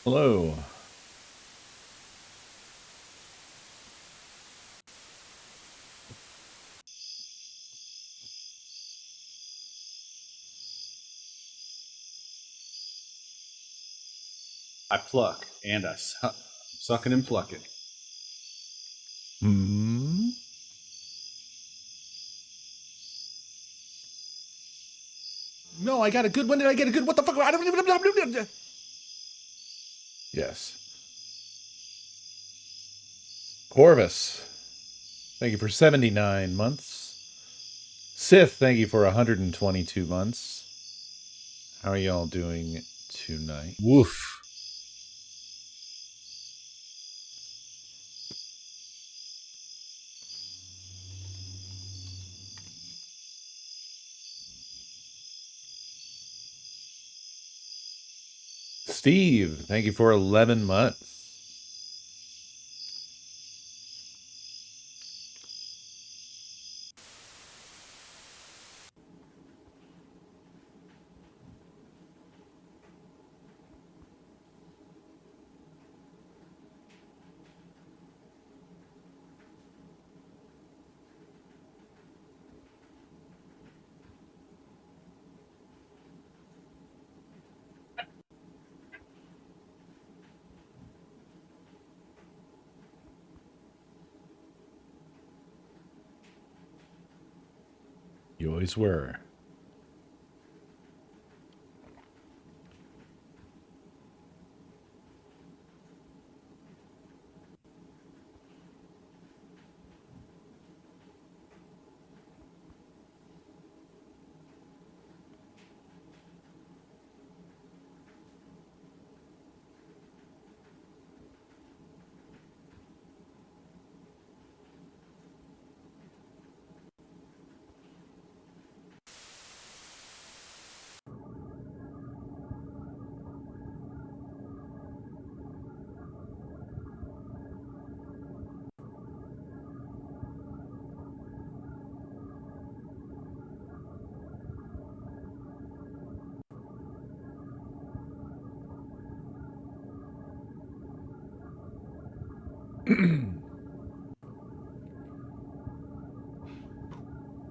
Hello. I pluck and I sucking and plucking. Hmm. No, I got a good one. Did I get a good? What the fuck? I don't even. Yes. Corvus, thank you for 79 months. Sith, thank you for 122 months. How are y'all doing tonight? Woof. Steve, thank you for 11 months. You always were.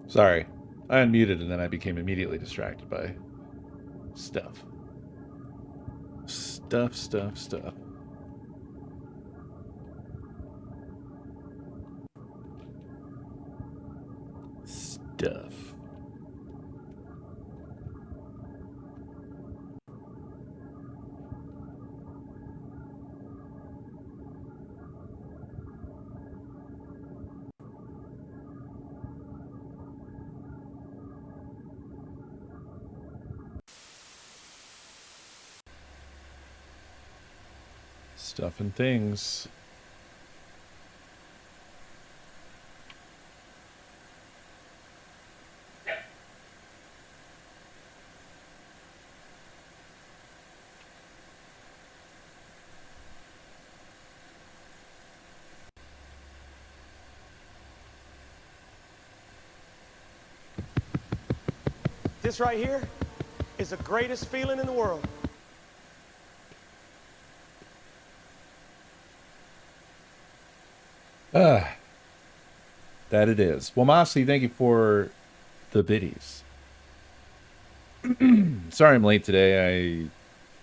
Sorry. I unmuted and then I became immediately distracted by stuff. Stuff. Stuff. Stuff and things. This right here is the greatest feeling in the world. Ah, that it is. Well, Mossy, thank you for the biddies. Sorry I'm late today.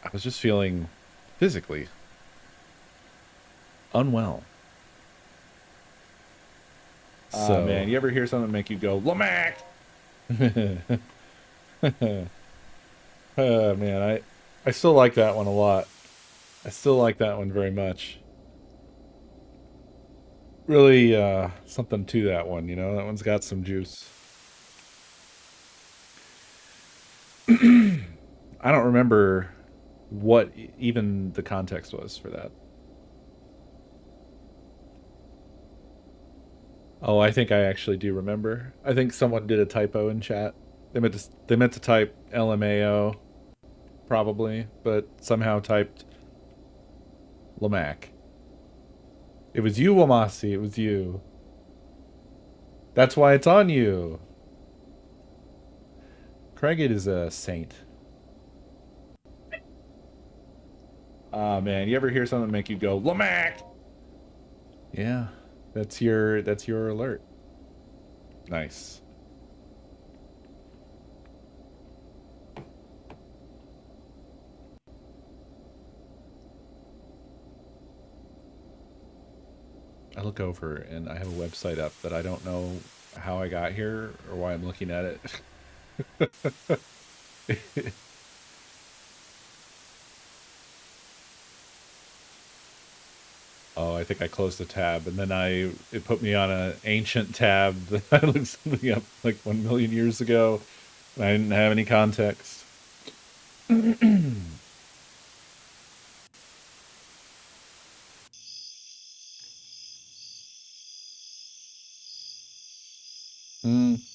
I was just feeling physically unwell. So, man, you ever hear something make you go, Lamac? Man, I still like that one a lot. I still like that one very much. Really, something to that one, you know? That one's got some juice. I don't remember what even the context was for that. Oh, I think I actually do remember. I think someone did a typo in chat. They meant to type LMAO, probably, but somehow typed Lamac. It was you, Wamasi. It was you. That's why it's on you. Craig is a saint. Oh man, you ever hear something make you go, Lamac? Yeah, that's your alert. Nice. I look over and I have a website up that I don't know how I got here or why I'm looking at it. Oh, I think I closed the tab and then it put me on an ancient tab that I looked something up like 1 million years ago. And I didn't have any context.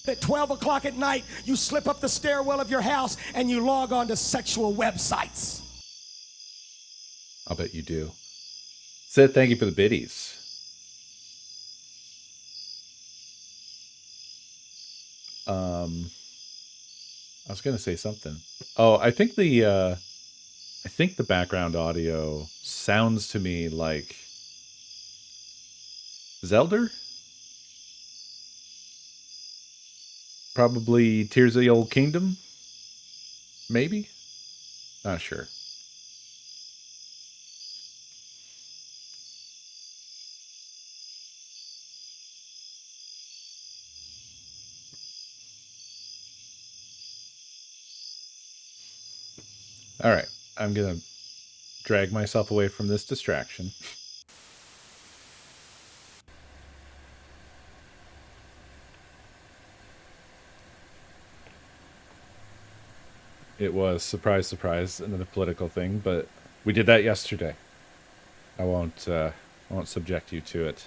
At 12 o'clock at night, you slip up the stairwell of your house and you log on to sexual websites. I'll bet you do. Sid, thank you for the biddies. I was gonna say something. Oh, I think the background audio sounds to me like Zelda? Probably Tears of the Old Kingdom? Maybe? Not sure. Alright, I'm gonna drag myself away from this distraction. It was, surprise, surprise, another political thing, but we did that yesterday. I won't subject you to it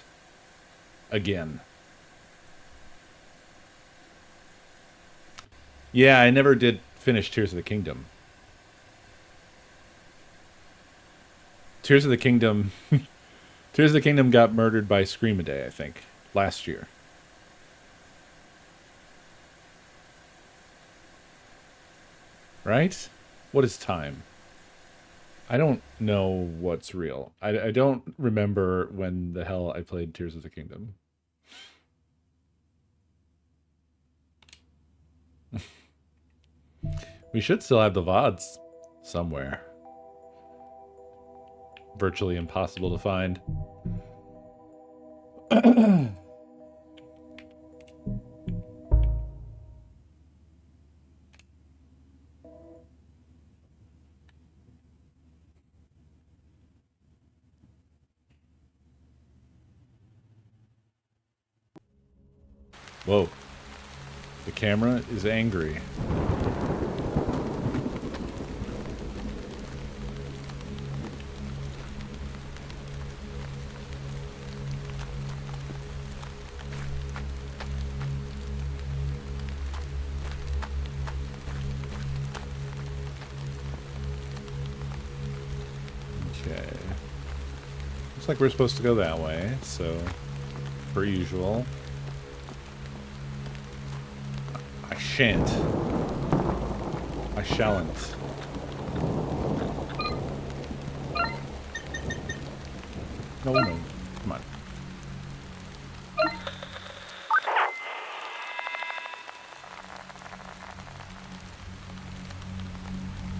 again. Yeah, I never did finish Tears of the Kingdom. Tears of the Kingdom Tears of the Kingdom got murdered by SCREAMADAY, I think, last year. Right? What is time? I don't know what's real. I don't remember when the hell I played Tears of the Kingdom. We should still have the VODs somewhere. Virtually impossible to find. Whoa. The camera is angry. Okay. Looks like we're supposed to go that way, so per usual. I shan't. I shalln't. No, no. Come on.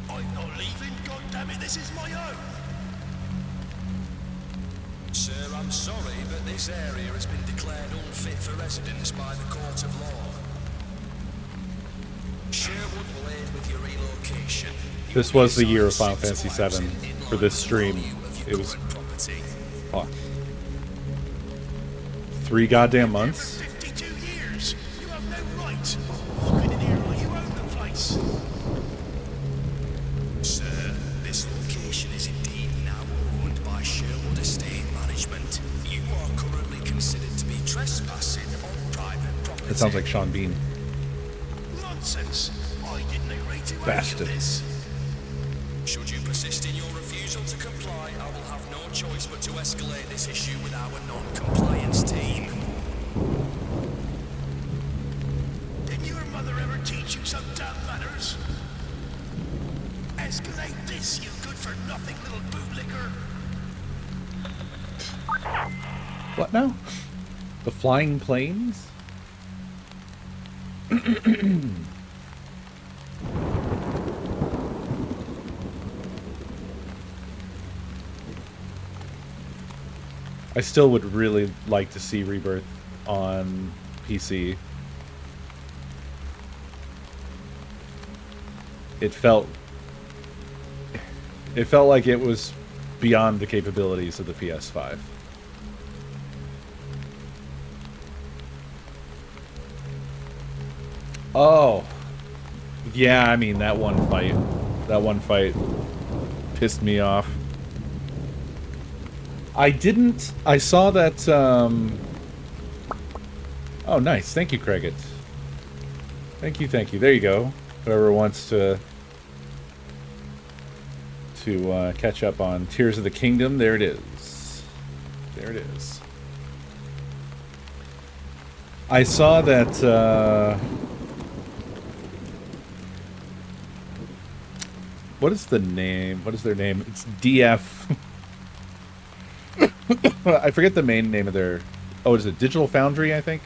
I'm not leaving, goddammit, this is my home! Sir, I'm sorry, but this area has been declared unfit for residence by the court of law. Sherwood will aid with your relocation. This was the year of Final Fantasy VII for this stream. It was... Fuck. 3 goddamn months? 52 years! You have no right! Walking in here like you own the place! Sir, this location is indeed now owned by Sherwood Estate Management. You are currently considered to be trespassing on private property. That sounds like Sean Bean. Nonsense! I didn't agree to Bastard. any of this. Should you persist in your refusal to comply, I will have no choice but to escalate this issue with our non-compliance team. Didn't your mother ever teach you some damn manners? Escalate this, you good for nothing, little bootlicker. What now? The flying planes? I still would really like to see Rebirth on PC. It felt like it was beyond the capabilities of the PS5. Oh. Yeah, I mean, that one fight pissed me off. I saw that, oh, nice. Thank you, Craigit. Thank you. There you go. Whoever wants to catch up on Tears of the Kingdom, there it is. There it is. I saw that, what is the name? What is their name? It's DF. I forget the main name of their... Oh, is it Digital Foundry, I think?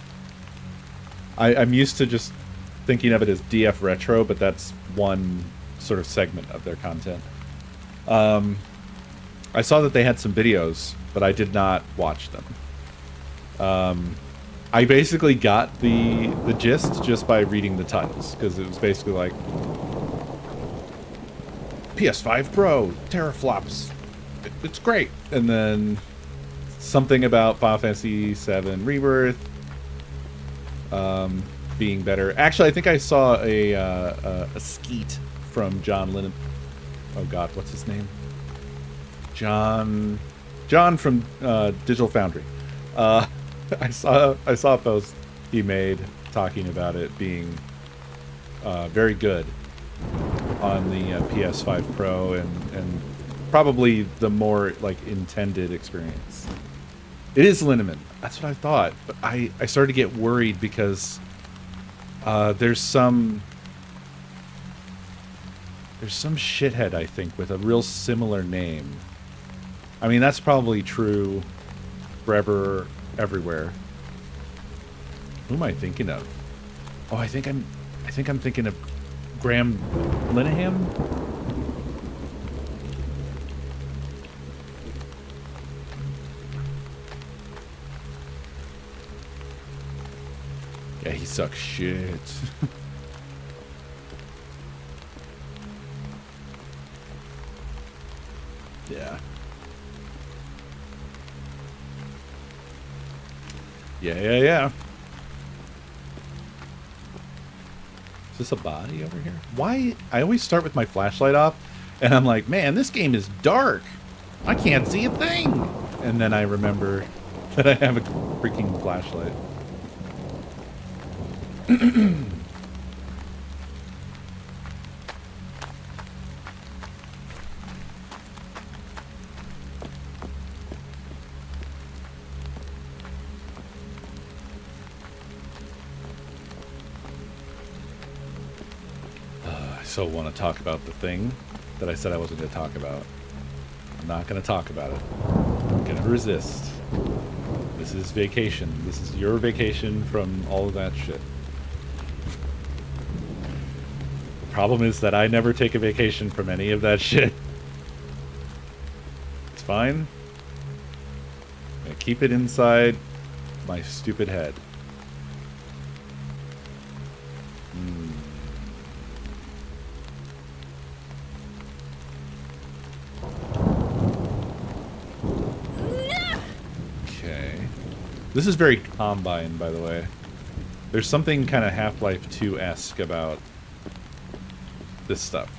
I'm used to just thinking of it as DF Retro, but that's one sort of segment of their content. I saw that they had some videos, but I did not watch them. I basically got the gist just by reading the titles, because it was basically like... PS5 Pro, teraflops, it's great. And then something about Final Fantasy VII Rebirth being better. Actually, I think I saw a skeet from John Lennon. Oh God, what's his name? John from Digital Foundry. I saw a post he made talking about it being very good on the PS5 Pro and probably the more like intended experience. It is Linneman. That's what I thought. But I started to get worried because there's some shithead, I think, with a real similar name. I mean, that's probably true forever, everywhere. Who am I thinking of? Oh, I think I'm thinking of Graham Linehan? Yeah, he sucks shit. Yeah. Yeah. Is this a body over here? Why? I always start with my flashlight off, and I'm like, man, this game is dark. I can't see a thing. And then I remember that I have a freaking flashlight. I so want to talk about the thing that I said I wasn't going to talk about. I'm not going to talk about it. I'm going to resist. This is vacation. This is your vacation from all of that shit. The problem is that I never take a vacation from any of that shit. It's fine. I'm going to keep it inside my stupid head. This is very Combine, by the way. There's something kind of Half-Life 2-esque about this stuff.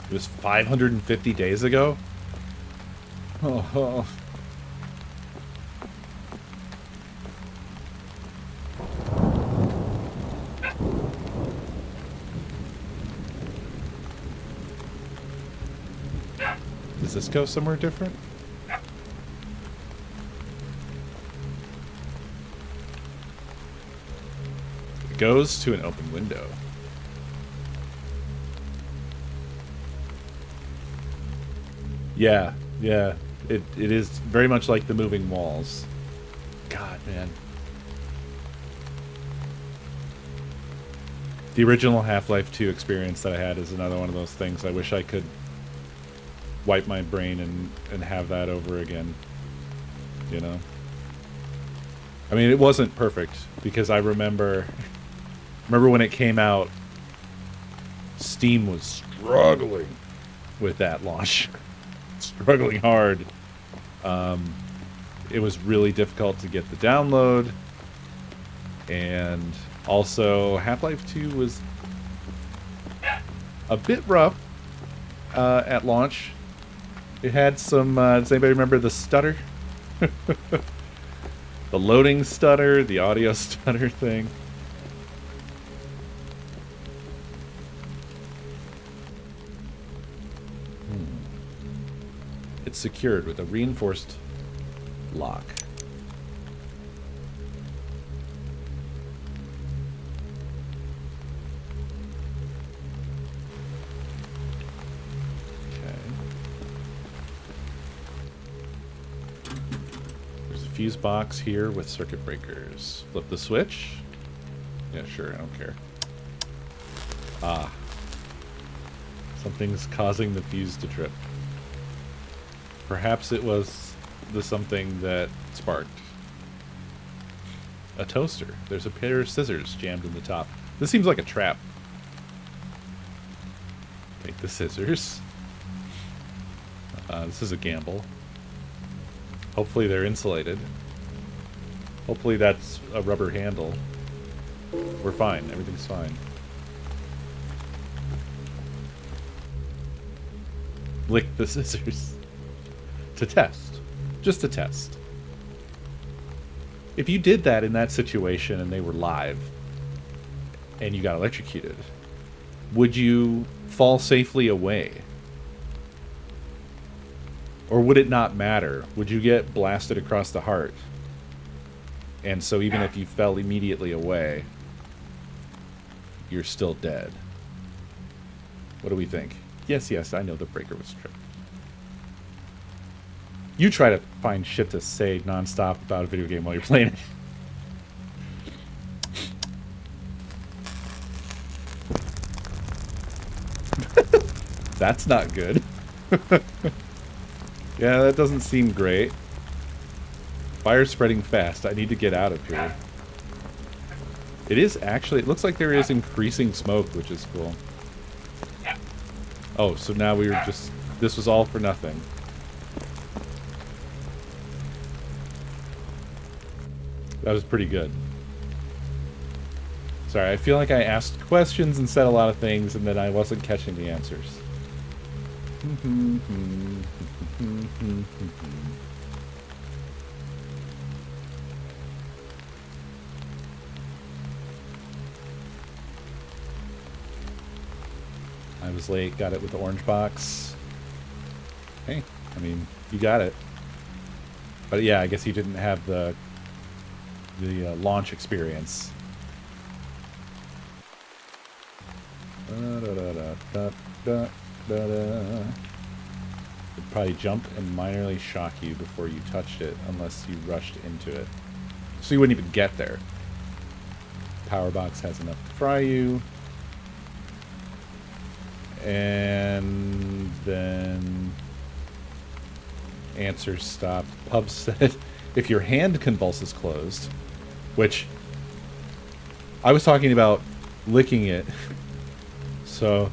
It was 550 days ago? Oh. Does this go somewhere different? Goes to an open window. Yeah, yeah. It is very much like the moving walls. God, man. The original Half-Life 2 experience that I had is another one of those things I wish I could wipe my brain and have that over again. You know? I mean, it wasn't perfect, because I remember when it came out, Steam was struggling with that launch. Struggling hard. It was really difficult to get the download, and also Half-Life 2 was a bit rough at launch. It had some, does anybody remember the stutter? The loading stutter, the audio stutter thing. It's secured with a reinforced lock. Okay. There's a fuse box here with circuit breakers. Flip the switch. Yeah, sure, I don't care. Ah. Something's causing the fuse to trip. Perhaps it was the something that sparked. A toaster. There's a pair of scissors jammed in the top. This seems like a trap. Take the scissors. This is a gamble. Hopefully they're insulated. Hopefully that's a rubber handle. We're fine. Everything's fine. Lick the scissors. To test. Just to test. If you did that in that situation and they were live and you got electrocuted, would you fall safely away? Or would it not matter? Would you get blasted across the heart? And so even if you fell immediately away, you're still dead. What do we think? Yes, yes, I know the breaker was tripped. You try to find shit to say nonstop about a video game while you're playing it. That's not good. Yeah, that doesn't seem great. Fire's spreading fast. I need to get out of here. It is actually... It looks like there is increasing smoke, which is cool. Oh, so now we were just... This was all for nothing. That was pretty good. Sorry, I feel like I asked questions and said a lot of things and then I wasn't catching the answers. I was late, got it with the orange box. Hey, I mean, you got it. But yeah, I guess you didn't have the launch experience. It'd probably jump and minorly shock you before you touched it, unless you rushed into it. So you wouldn't even get there. Power box has enough to fry you. And then answers stopped. Pub said, if your hand convulses closed, which I was talking about licking it. So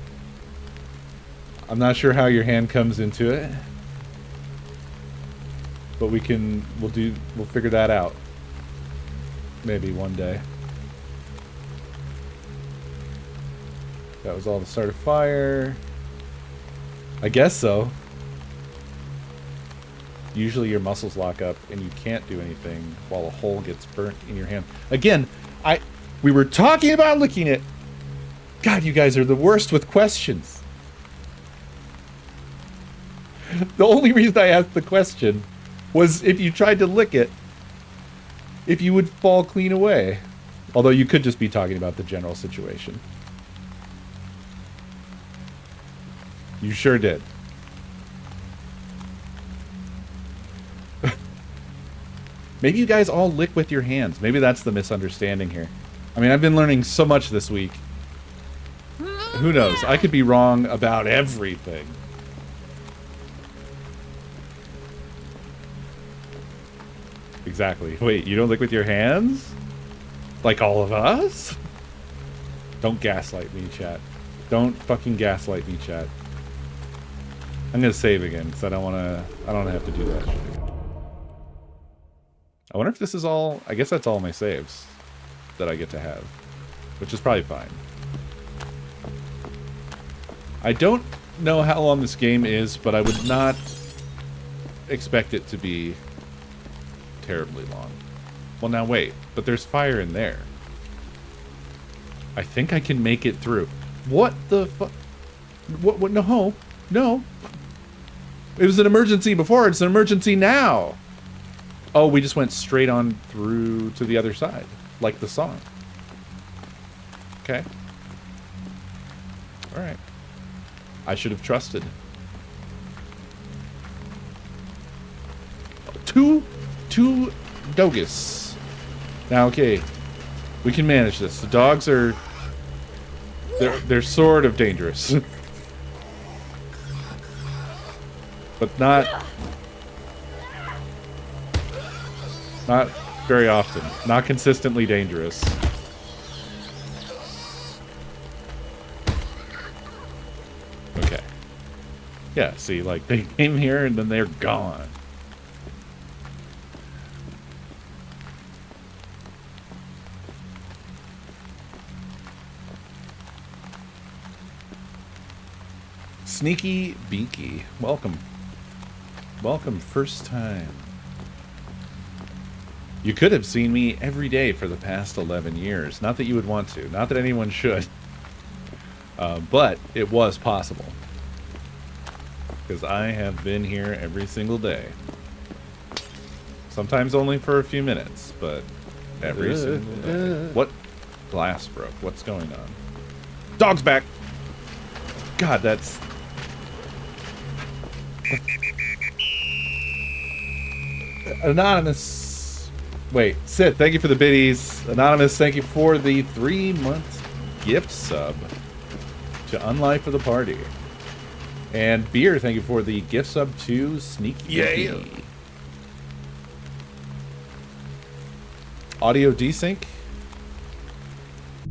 I'm not sure how your hand comes into it, but we'll figure that out. Maybe one day. That was all to start a fire. I guess so. Usually your muscles lock up and you can't do anything while a hole gets burnt in your hand. Again, we were talking about licking it. God, you guys are the worst with questions. The only reason I asked the question was if you tried to lick it, if you would fall clean away. Although you could just be talking about the general situation. You sure did. Maybe you guys all lick with your hands. Maybe that's the misunderstanding here. I mean, I've been learning so much this week. Who knows? I could be wrong about everything. Exactly. Wait, you don't lick with your hands? Like all of us? Don't gaslight me, chat. Don't fucking gaslight me, chat. I'm gonna save again, because I don't have to do that shit again. I wonder if this is all... I guess that's all my saves that I get to have. Which is probably fine. I don't know how long this game is, but I would not expect it to be terribly long. Well, now wait. But there's fire in there. I think I can make it through. What the fuck? What? No. No. It was an emergency before. It's an emergency now. Oh, we just went straight on through to the other side. Like the song. Okay. Alright. I should have trusted. Two Dogus. Now, okay. We can manage this. The dogs are... They're sort of dangerous. But not very often. Not consistently dangerous. Okay. Yeah, see, like, they came here and then they're gone. Sneaky Beaky. Welcome. Welcome, first time. You could have seen me every day for the past 11 years. Not that you would want to. Not that anyone should. But it was possible. Because I have been here every single day. Sometimes only for a few minutes, but every single day. What? Glass broke. What's going on? Dog's back! God, that's... Anonymous. Wait, Sith, thank you for the biddies. Anonymous, thank you for the 3-month gift sub to Unlife for the Party. And Beer, thank you for the gift sub to Sneaky. Yeah. Audio desync.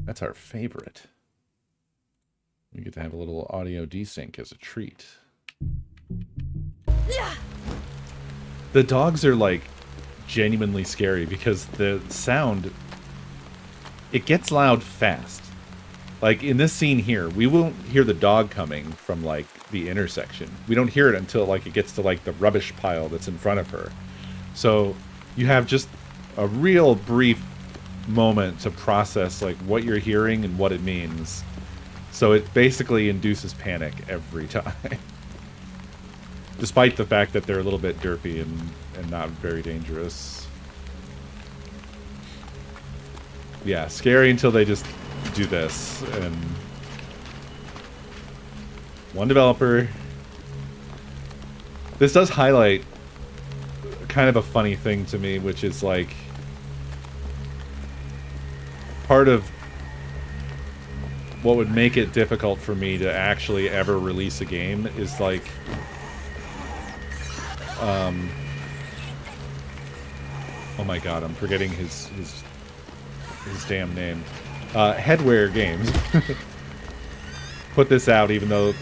That's our favorite. We get to have a little audio desync as a treat. Yeah. The dogs are, like, genuinely scary because the sound, it gets loud fast. Like, in this scene here, we won't hear the dog coming from, like, the intersection. We don't hear it until, like, it gets to, like, the rubbish pile that's in front of her. So, you have just a real brief moment to process, like, what you're hearing and what it means. So it basically induces panic every time. Despite the fact that they're a little bit derpy and not very dangerous. Yeah, scary until they just do this. And one developer. This does highlight kind of a funny thing to me, which is like part of what would make it difficult for me to actually ever release a game is like oh my god, I'm forgetting his damn name. Headwear Games put this out even though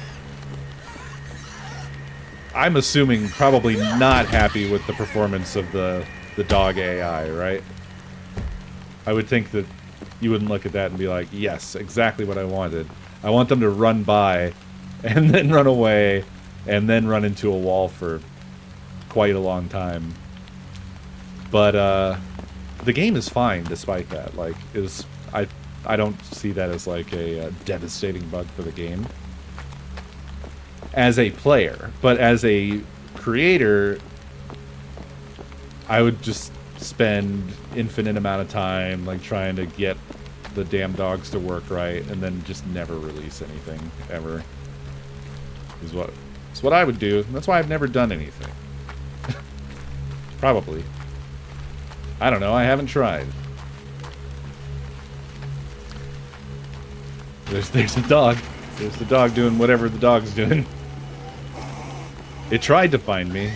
I'm assuming probably not happy with the performance of the dog AI, right? I would think that you wouldn't look at that and be like, yes, exactly what I wanted. I want them to run by and then run away and then run into a wall for quite a long time. But the game is fine despite that. Like, I don't see that as like a devastating bug for the game as a player, but as a creator, I would just spend infinite amount of time like trying to get the damn dogs to work right, and then just never release anything ever. It's what I would do. That's why I've never done anything. Probably. I don't know. I haven't tried. There's a dog. There's the dog doing whatever the dog's doing. It tried to find me.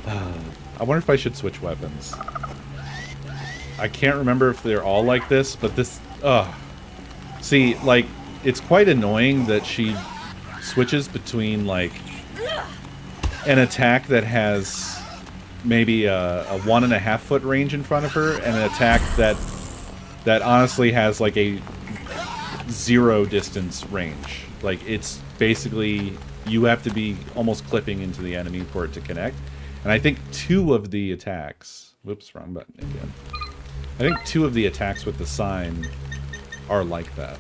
I wonder if I should switch weapons. I can't remember if they're all like this, but this... See, like, it's quite annoying that she switches between, like, an attack that has maybe a 1.5 foot range in front of her, and an attack that honestly has, like, a 0 distance range. Like, it's basically... You have to be almost clipping into the enemy for it to connect. And I think 2 of the attacks... Whoops, wrong button again. I think 2 of the attacks with the sign are like that.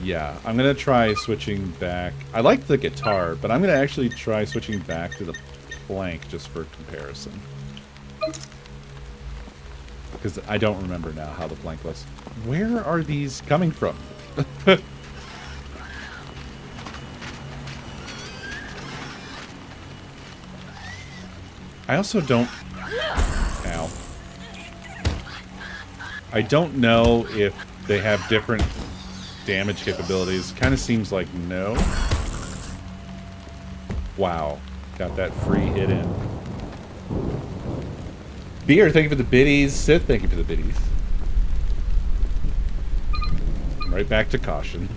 Yeah, I'm going to try switching back. I like the guitar, but I'm going to actually try switching back to the plank just for comparison. Because I don't remember now how the plank was. Where are these coming from? I also don't... Ow. I don't know if they have different damage capabilities. Kind of seems like no. Wow. Got that free hit in. Beer, thank you for the biddies. Sith, thank you for the biddies. Right back to caution.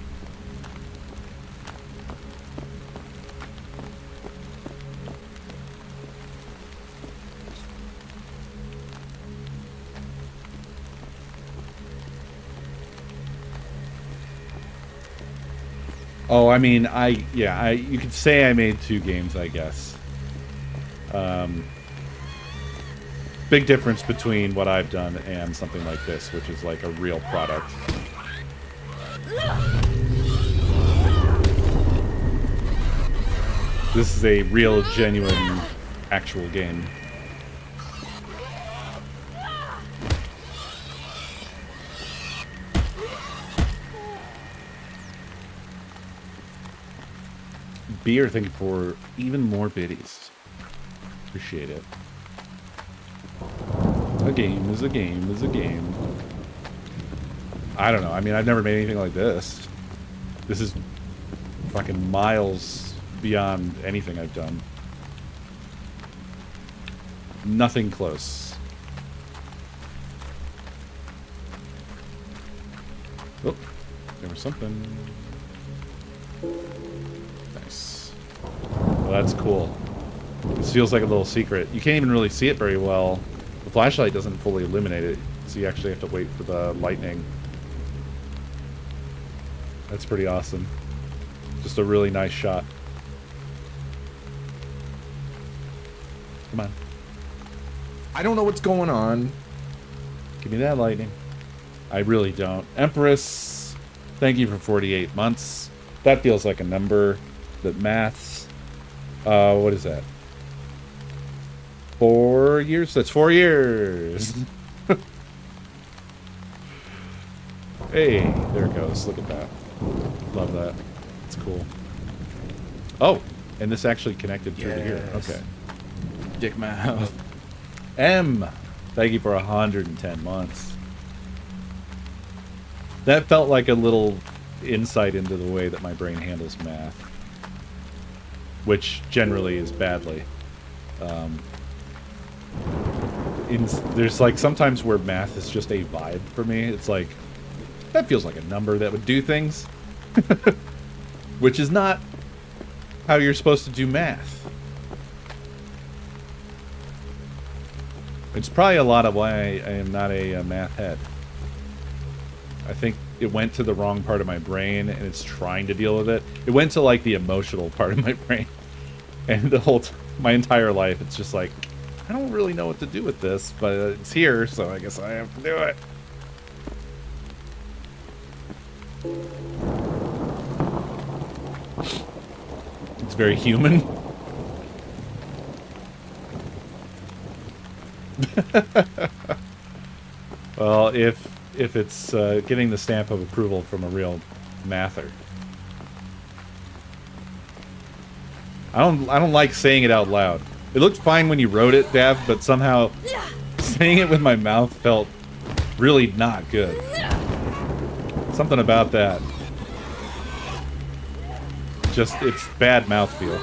Oh, I mean, you could say I made 2 games, I guess. Big difference between what I've done and something like this, which is like a real product. This is a real, genuine, actual game. Beer, thank you for even more biddies. Appreciate it. A game is a game is a game. I don't know. I mean, I've never made anything like this. This is fucking miles beyond anything I've done. Nothing close. Oh, there was something. Nice. Well, that's cool. This feels like a little secret. You can't even really see it very well. The flashlight doesn't fully illuminate it, so you actually have to wait for the lightning. That's pretty awesome. Just a really nice shot. Come on. I don't know what's going on. Give me that lightning. I really don't. Empress, thank you for 48 months. That feels like a number that maths. What is that? 4 years? That's 4 years. Hey, there it goes. Look at that. Love that. It's cool. Oh, and this actually connected through to here. Okay. Dick mouth. M, thank you for 110 months. That felt like a little insight into the way that my brain handles math, which generally is badly. There's like sometimes where math is just a vibe for me. It's like, that feels like a number that would do things. Which is not how you're supposed to do math. It's probably a lot of why I am not a math head. I think it went to the wrong part of my brain and it's trying to deal with it. It went to like the emotional part of my brain. And the whole my entire life it's just like, I don't really know what to do with this, but it's here, so I guess I have to do it. It's very human. Well, if it's getting the stamp of approval from a real mather. I don't like saying it out loud. It looked fine when you wrote it, Dav, but somehow saying it with my mouth felt really not good. Something about that. Just, it's bad mouthfeel.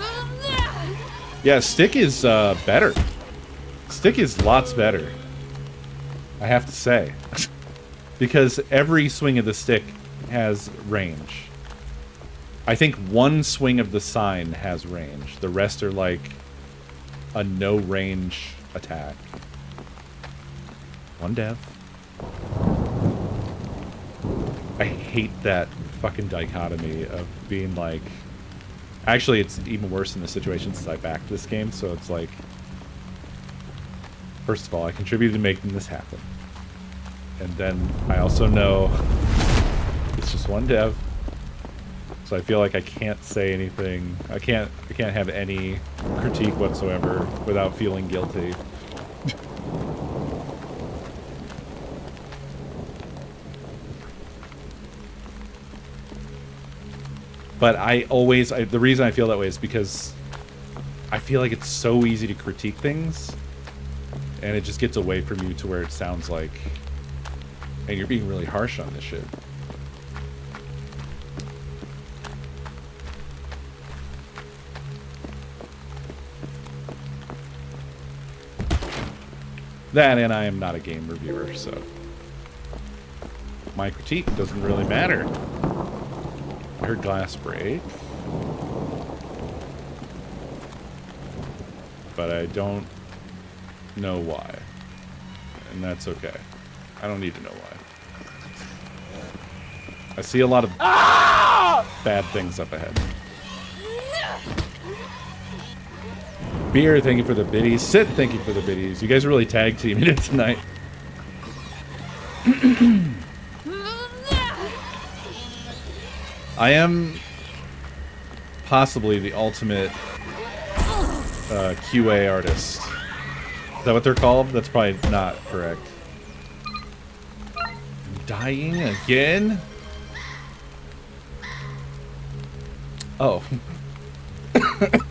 Yeah, stick is better. Stick is lots better. I have to say. Because every swing of the stick has range. I think one swing of the sign has range. The rest are like a no range attack. One dev. I hate that fucking dichotomy of being like... Actually, it's even worse in the situation since I backed this game, so it's like... First of all, I contributed to making this happen. And then I also know it's just one dev. So I feel like I can't say anything. I can't have any critique whatsoever without feeling guilty. But the reason I feel that way is because I feel like it's so easy to critique things, and it just gets away from you to where it sounds like, and you're being really harsh on this shit. That, and I am not a game reviewer, so my critique doesn't really matter. I heard glass break, but I don't know why, and that's okay. I don't need to know why. I see a lot of bad things up ahead. Beer, thank you for the biddies. Sit, thank you for the biddies. You guys are really tag teaming it tonight. I am possibly the ultimate QA artist. Is that what they're called? That's probably not correct. I'm dying again? Oh.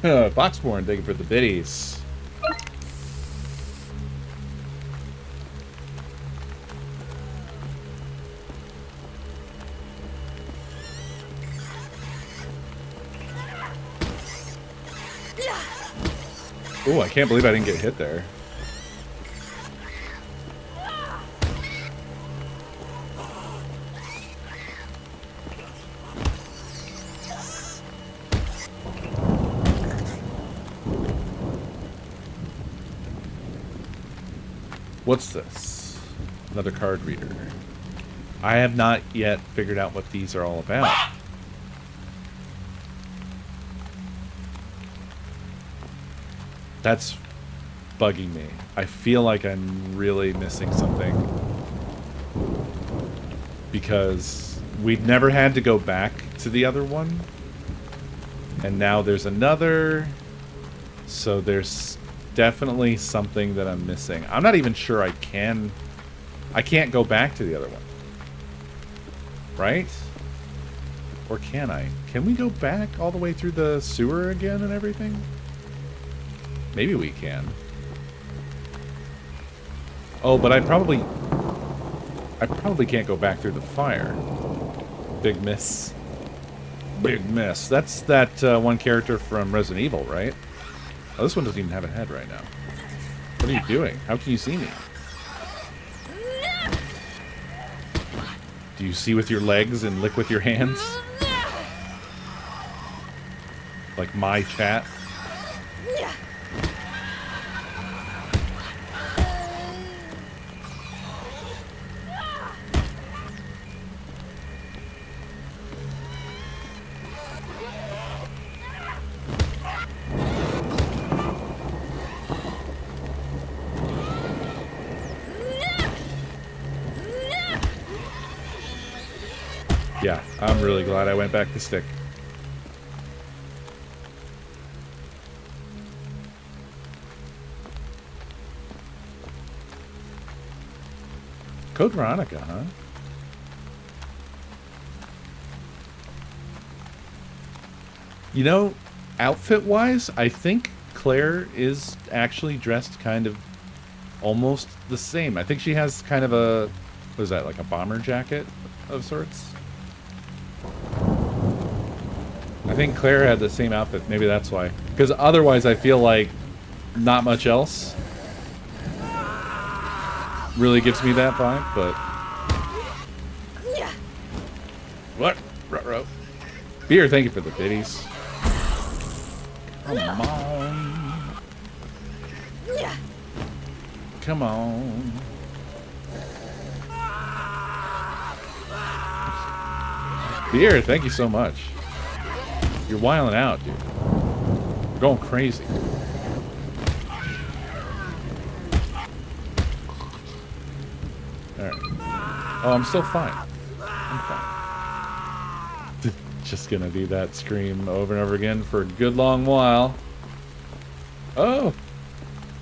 Foxborn, thank you for the biddies. Ooh, I can't believe I didn't get hit there. What's this? Another card reader. I have not yet figured out what these are all about. That's bugging me. I feel like I'm really missing something. Because we've never had to go back to the other one. And now there's another. So there's definitely something that I'm missing. I'm not even sure I can't go back to the other one. Right? Or can I? Can we go back all the way through the sewer again and everything? Maybe we can. Oh, but I probably can't go back through the fire. Big miss. Big miss. That's that one character from Resident Evil, right? Oh, this one doesn't even have a head right now. What are you doing? How can you see me? Do you see with your legs and lick with your hands? Like my chat? Yeah, I'm really glad I went back to stick. Code Veronica, huh? You know, outfit-wise, I think Claire is actually dressed kind of almost the same. I think she has kind of a, what is that, like a bomber jacket of sorts? I think Claire had the same outfit. Maybe that's why. Because otherwise I feel like not much else really gives me that vibe, but... What? Ruh-roh. Beer, thank you for the biddies. Come on. Come on. Beer, thank you so much. You're wilding out, dude. You're going crazy. Alright. Oh, I'm still fine. I'm fine. Just gonna do that scream over and over again for a good long while. Oh!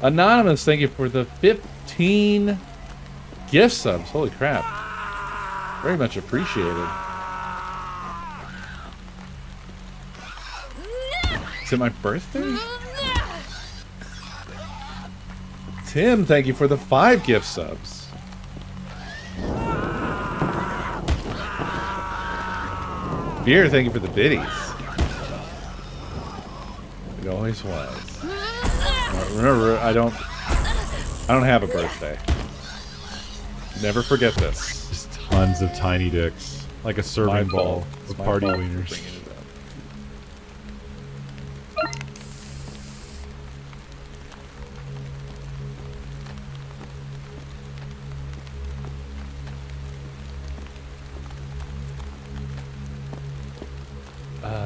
Anonymous, thank you for the 15 gift subs. Holy crap. Very much appreciated. Is it my birthday? Tim, thank you for the 5 gift subs. Beer, thank you for the biddies. It always was. Remember, I don't have a birthday. Never forget this. Just tons of tiny dicks. Like a serving ball of party wieners.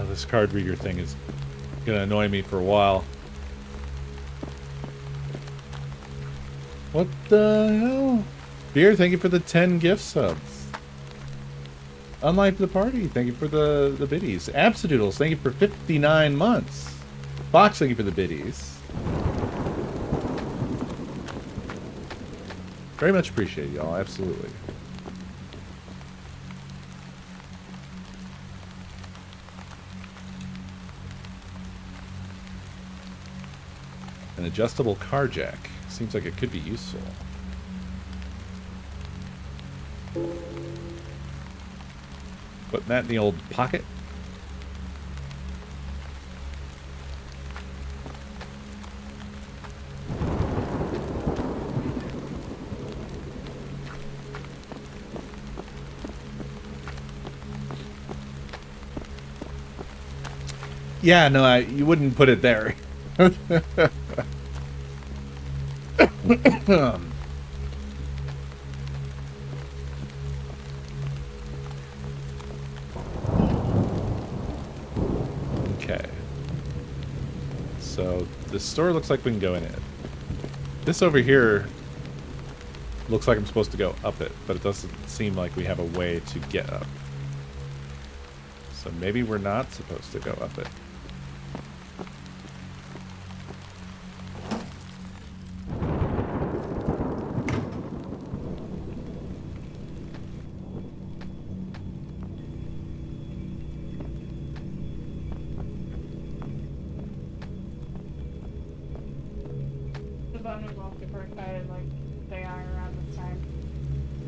This card reader thing is gonna annoy me for a while. What the hell? Beer, thank you for the 10 gift subs. Unlike the party, thank you for the biddies. Absodoodles, thank you for 59 months. Fox, thank you for the biddies. Very much appreciate y'all, absolutely. An adjustable car jack. Seems like it could be useful. Putting that in the old pocket. Yeah, no, you wouldn't put it there. Okay. So the store looks like we can go in it. This over here looks like I'm supposed to go up it, but it doesn't seem like we have a way to get up. So maybe we're not supposed to go up it.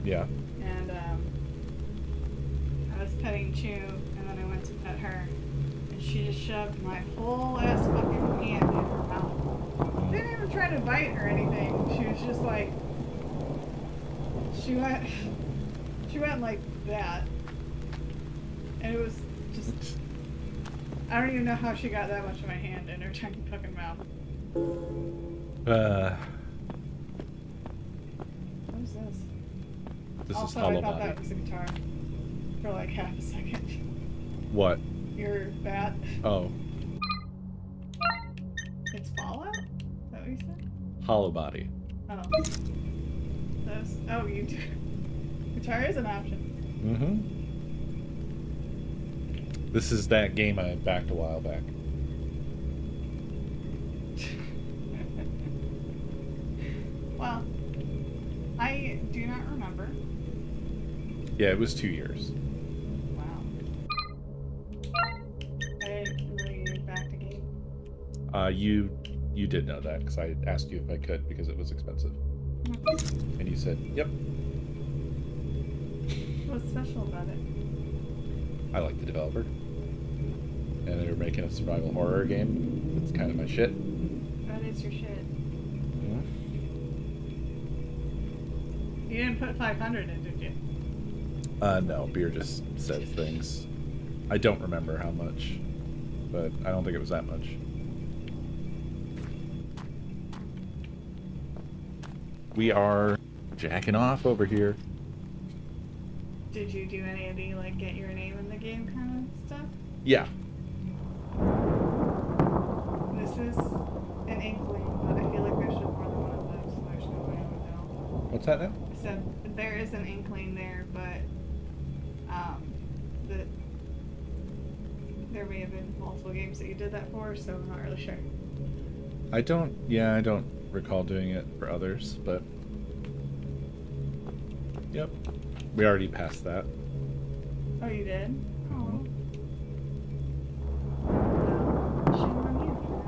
Yeah. And I was petting Chew, and then I went to pet her, and she just shoved my whole ass fucking hand in her mouth. Didn't even try to bite or anything. She was just like, she went like that, and it was just, I don't even know how she got that much of my hand in her tiny fucking mouth. What is this? This also, is I Hollowbody. thought that was a guitar for like half a second. What? Your bat. Oh. It's Fallout? Is that what you said? Hollowbody. Oh. Oh, you do. Guitar is an option. Mm-hmm. This is that game I backed a while back. Well, I do not remember Yeah, it was 2 years. Wow. I didn't know you backed a game. You did know that because I asked you if I could because it was expensive, and you said yep. What's special about it? I like the developer, and they were making a survival horror game. It's kind of my shit. That is your shit. Yeah. You didn't put 500 in, did you? No, beer just says things. I don't remember how much, but I don't think it was that much. We are jacking off over here. Did you do any of the, like, get your name in the game kind of stuff? Yeah. This is an inkling, but I feel like there's just more than one of those, so there's no way I would know. What's that now? I said there is an inkling there, but there may have been multiple games that you did that for, so I'm not really sure. I don't recall doing it for others, but yep. We already passed that. Oh, you did? Oh. Well, shame on you for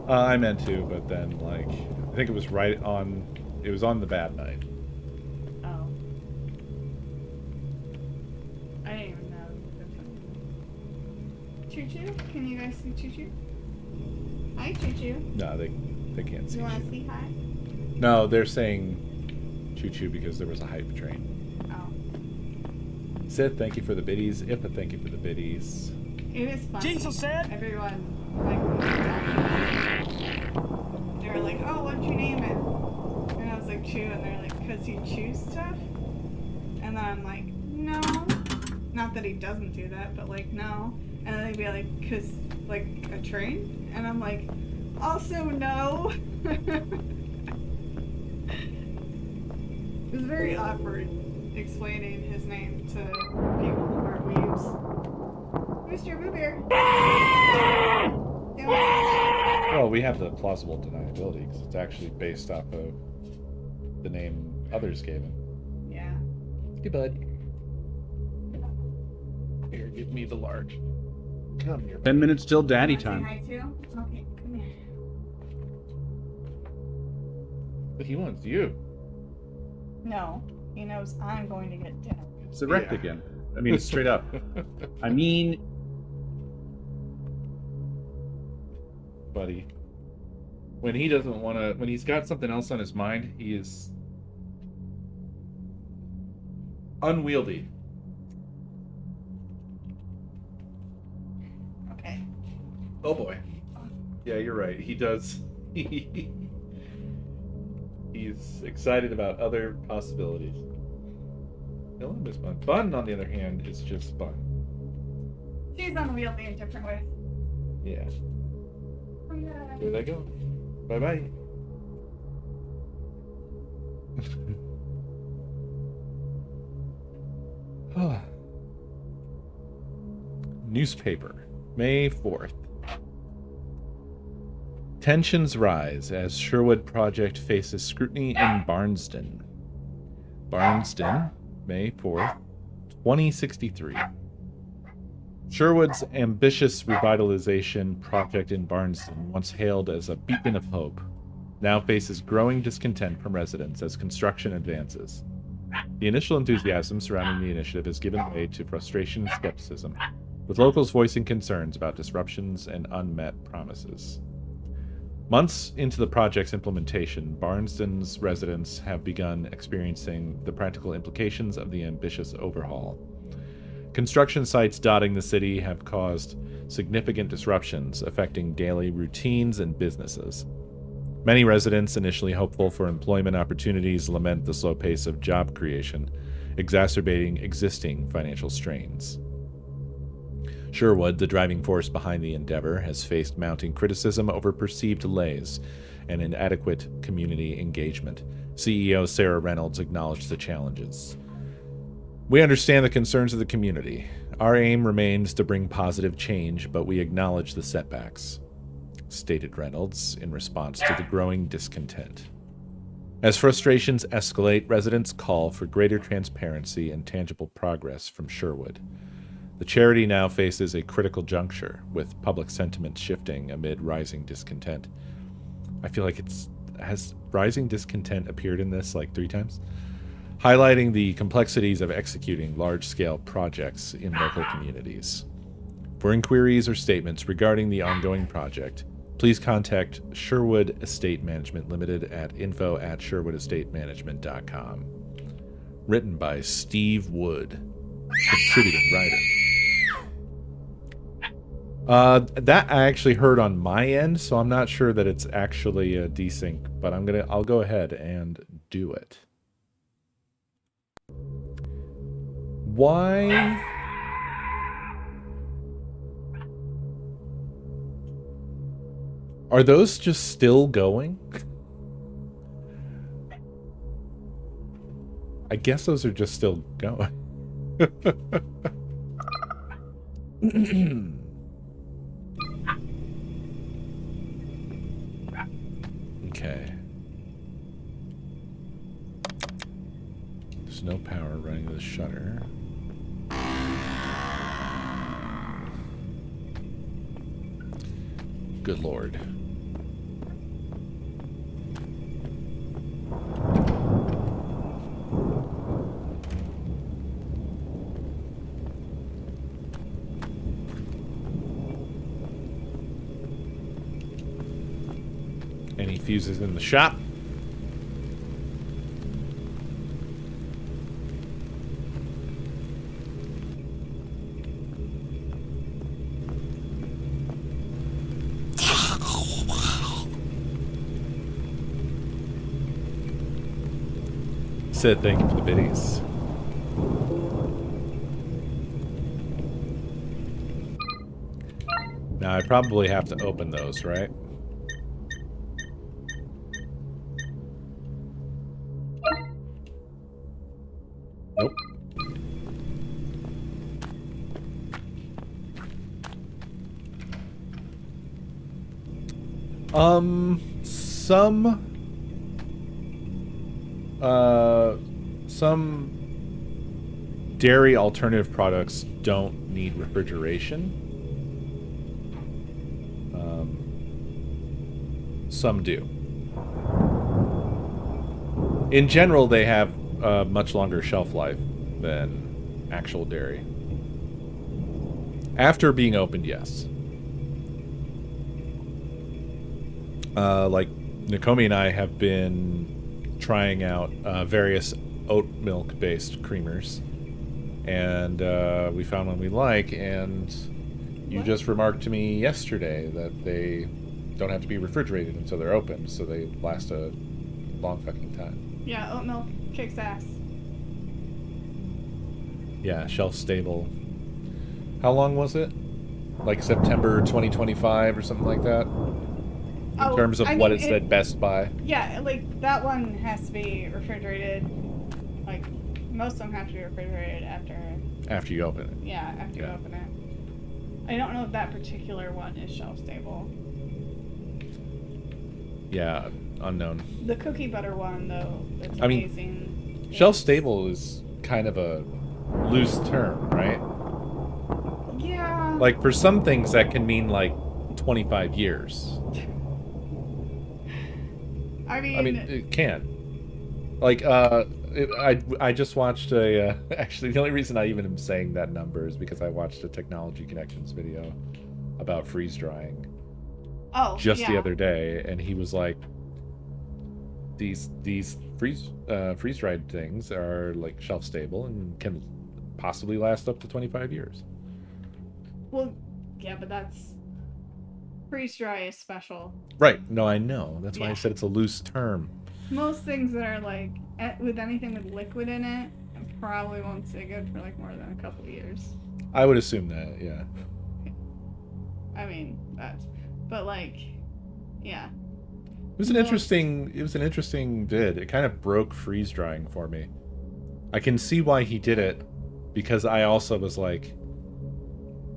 that. I meant to, but then, like, I think it was on the bad night. Oh. I didn't even know. Choo Choo? Can you guys see Choo Choo? Hi, Choo Choo. No, they can't see. You want shit. to see hi? No, they're saying choo-choo because there was a hype train. Oh. Sid, thank you for the biddies. Ipa, thank you for the biddies. It is fun. Jesus said. Everyone, like, they were like, oh, what'd you name it? And I was like, Chew, and they're like, cause he chews stuff? And then I'm like, no. Not that he doesn't do that, but like, no. And then they'd be like, cause, like, a train? And I'm like, also no. It was very awkward explaining his name to people who aren't weebs. Mr. Boo Bear. Well, we have the plausible deniability because it's actually based off of the name others gave him. Yeah. Hey, bud. Here, give me the large. Come here. 10 minutes till daddy Say time. hi too? Okay, come here. But he wants you. No, he knows I'm going to get dinner. It's erect again. I mean, straight up. I mean, Buddy. When he doesn't want to, when he's got something else on his mind, he is unwieldy. Okay. Oh boy. Yeah, you're right. He does. He's excited about other possibilities. Dylan is Bun. Bun, on the other hand, is just Bun. She's unwieldy in different ways. Yeah. Oh, yeah. Here they go. Bye bye. Newspaper, May 4th. Tensions rise as Sherwood project faces scrutiny in Barnston. Barnston, May 4th, 2063. Sherwood's ambitious revitalization project in Barnston, once hailed as a beacon of hope, now faces growing discontent from residents as construction advances. The initial enthusiasm surrounding the initiative has given way to frustration and skepticism, with locals voicing concerns about disruptions and unmet promises. Months into the project's implementation, Barnston's residents have begun experiencing the practical implications of the ambitious overhaul. Construction sites dotting the city have caused significant disruptions affecting daily routines and businesses. Many residents, initially hopeful for employment opportunities, lament the slow pace of job creation, exacerbating existing financial strains. Sherwood, the driving force behind the endeavor, has faced mounting criticism over perceived delays and inadequate community engagement. CEO Sarah Reynolds acknowledged the challenges. We understand the concerns of the community. Our aim remains to bring positive change, but we acknowledge the setbacks, stated Reynolds in response to the growing discontent. As frustrations escalate, residents call for greater transparency and tangible progress from Sherwood. The charity now faces a critical juncture, with public sentiment shifting amid rising discontent. I feel like has rising discontent appeared in this like 3 times? Highlighting the complexities of executing large-scale projects in local communities. For inquiries or statements regarding the ongoing project, please contact Sherwood Estate Management Limited at info@sherwoodestatemanagement.com. Written by Steve Wood, contributing writer. That I actually heard on my end, so I'm not sure that it's actually a desync, but I'll go ahead and do it. Why? Are those just still going? I guess those are just still going. Okay. There's no power running to the shutter. Good Lord. Any fuses in the shop? Said thank you for the biddies. Now I probably have to open those, right? Nope. Some dairy alternative products don't need refrigeration. Some do. In general, they have a much longer shelf life than actual dairy. After being opened, yes. Like Nakomi and I have been trying out various oat milk based creamers, and we found one we like, and you just remarked to me yesterday that they don't have to be refrigerated until they're opened, so they last a long fucking time. Yeah, oat milk kicks ass. Yeah, shelf stable. How long was it? Like September 2025 or something like that? In terms of what it said Best Buy. Yeah, like that one has to be refrigerated. Like most of them have to be refrigerated after you open it. Yeah, after you open it. I don't know if that particular one is shelf stable. Yeah, unknown. The cookie butter one though, it's amazing. Shelf stable is kind of a loose term, right? Yeah. Like for some things that can mean like 25 years. I mean, it can. Like, I just watched a. Actually, the only reason I even am saying that number is because I watched a Technology Connections video about freeze drying. Oh, just the other day, and he was like, "These freeze dried things are like shelf stable and can possibly last up to 25 years." Well, yeah, but that's freeze dry is special. Right. No, I know. That's why I said it's a loose term. Most things that are like with anything with liquid in it probably won't stay good for like more than a couple of years. I would assume that, yeah. I mean, but like, yeah. It was an interesting vid. It kind of broke freeze drying for me. I can see why he did it, because I also was like,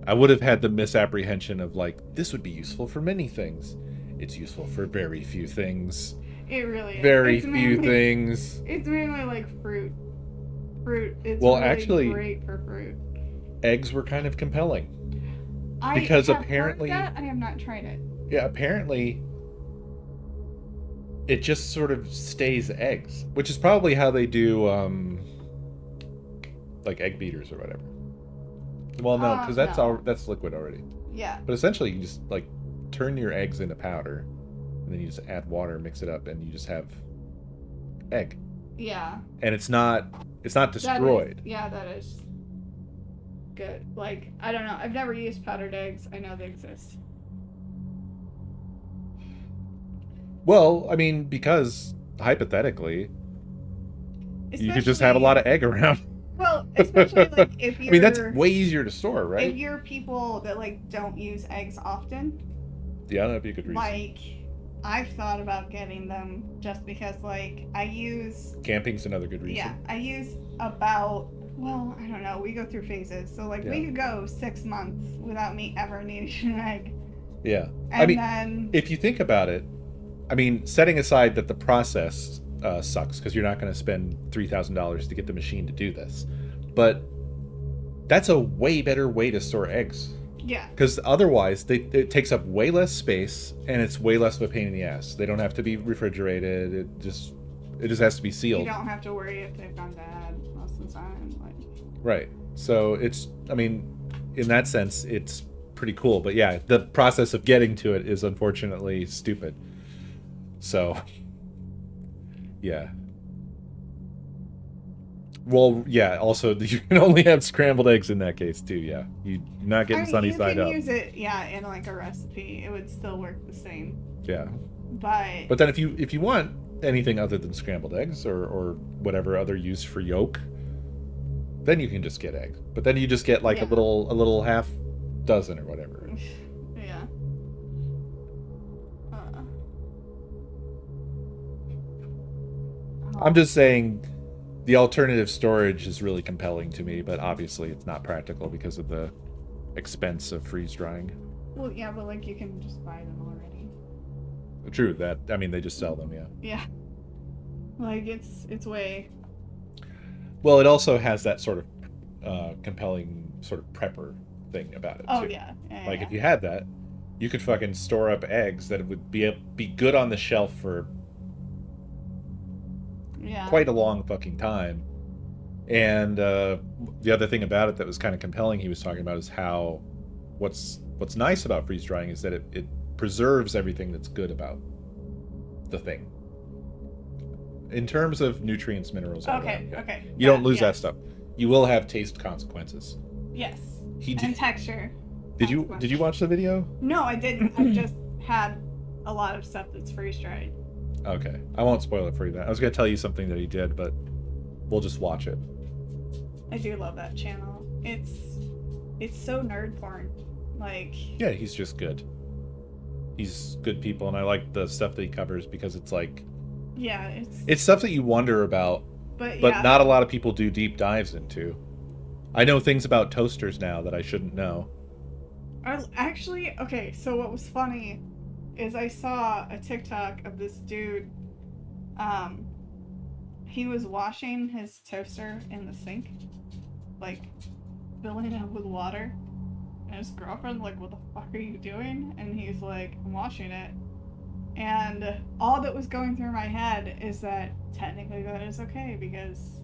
I would have had the misapprehension of like, this would be useful for many things. It's useful for very few things. It really is. very It's few things. It's mainly like fruit. It's Well, really actually, great for fruit. eggs were kind of compelling. I Because have apparently- heard that. I have not tried it. Yeah, apparently it just sort of stays eggs, which is probably how they do like egg beaters or whatever. Well, no, because that's liquid already. Yeah. But essentially, you just like turn your eggs into powder, and then you just add water, mix it up, and you just have egg. Yeah. And it's not destroyed. That is good. Like, I don't know. I've never used powdered eggs. I know they exist. Well, I mean, because hypothetically, you could just have a lot of egg around. Well, especially like if you're. I mean, that's way easier to store, right? If you're people that like don't use eggs often. Yeah, that'd be a good reason. Like, I've thought about getting them just because, like, I use. Camping's another good reason. Yeah, I use about. Well, I don't know. We go through phases, so like we could go 6 months without me ever needing an egg. Yeah, And I mean, then. if you think about it, I mean, setting aside that the process sucks because you're not going to spend $3,000 to get the machine to do this, but that's a way better way to store eggs. Yeah. Because otherwise, it takes up way less space and it's way less of a pain in the ass. They don't have to be refrigerated. It just has to be sealed. You don't have to worry if they've gone bad most of the time. Like. Right. So it's, I mean, in that sense, it's pretty cool. But yeah, the process of getting to it is unfortunately stupid. So, yeah. Well, yeah, also, you can only have scrambled eggs in that case, too, yeah. You're not getting sunny side up. You can use it, yeah, in like a recipe. It would still work the same. Yeah. But then if you want anything other than scrambled eggs or whatever other use for yolk, then you can just get eggs. But then you just get like a little half dozen or whatever. Yeah. I'm just saying the alternative storage is really compelling to me, but obviously it's not practical because of the expense of freeze drying. Well, yeah, but like you can just buy them already. True, that, I mean, they just sell them, yeah. Yeah. Like it's way. Well, it also has that sort of compelling sort of prepper thing about it, Oh, too. yeah. Like, if you had that, you could fucking store up eggs that would be good on the shelf for quite a long fucking time. And the other thing about it that was kind of compelling he was talking about is how what's nice about freeze drying is that it preserves everything that's good about the thing. In terms of nutrients, minerals, all that, Okay. you don't lose that stuff. You will have taste consequences. Yes. And texture. Did you watch the video? No, I didn't. I've just had a lot of stuff that's freeze dried. Okay. I won't spoil it for you then. I was going to tell you something that he did, but we'll just watch it. I do love that channel. It's so nerd porn. Like. Yeah, he's just good. He's good people, and I like the stuff that he covers because it's like. Yeah, it's stuff that you wonder about, but not a lot of people do deep dives into. I know things about toasters now that I shouldn't know. Actually, okay, so what was funny is I saw a TikTok of this dude. He was washing his toaster in the sink, like filling it up with water. And his girlfriend's like, "What the fuck are you doing?" And he's like, "I'm washing it." And all that was going through my head is that technically that is okay because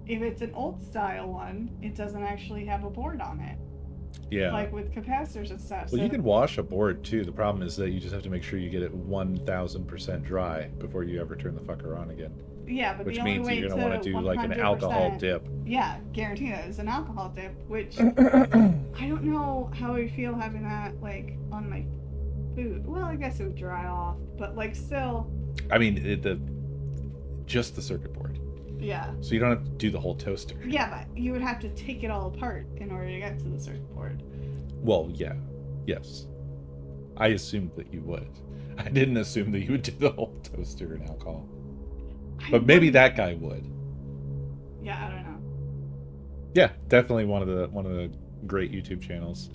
if it's an old style one, it doesn't actually have a board on it. Yeah. Like with capacitors and stuff. Well, so you can wash a board too. The problem is that you just have to make sure you get it 1000% dry before you ever turn the fucker on again. Yeah, but which the only means way you're gonna want to do like an 100%, alcohol dip. Yeah, guarantee that it's an alcohol dip, which I don't know how I feel having that like on my food. Well, I guess it would dry off, but like still. I mean, just the circuit board. Yeah. So you don't have to do the whole toaster. Yeah, but you would have to take it all apart in order to get to the circuit board. Well, yeah. Yes. I assumed that you would. I didn't assume that you would do the whole toaster in alcohol. But maybe that guy would. Yeah, I don't know. Yeah, definitely one of the great YouTube channels.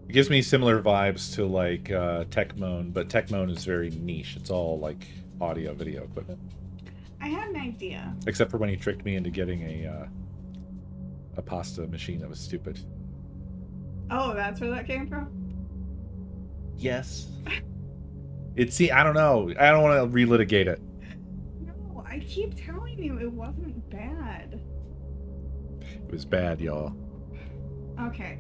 It gives me similar vibes to like Techmoan, but Techmoan is very niche. It's all like audio video equipment. I had an idea. Except for when he tricked me into getting a pasta machine that was stupid. Oh, that's where that came from? Yes. I don't know. I don't want to relitigate it. No, I keep telling you it wasn't bad. It was bad, y'all. Okay.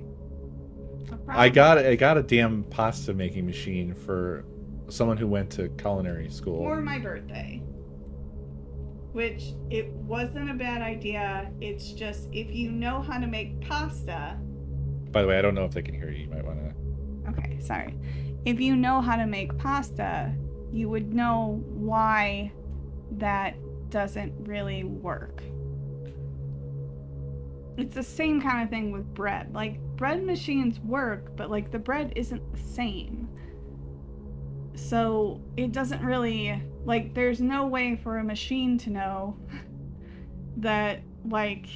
I got a damn pasta making machine for someone who went to culinary school. For my birthday. Which, it wasn't a bad idea. It's just, if you know how to make pasta... By the way, I don't know if they can hear you. You might want to... Okay, sorry. If you know how to make pasta, you would know why that doesn't really work. It's the same kind of thing with bread. Like, bread machines work, but, like, the bread isn't the same. So, it doesn't really... Like, there's no way for a machine to know that, like,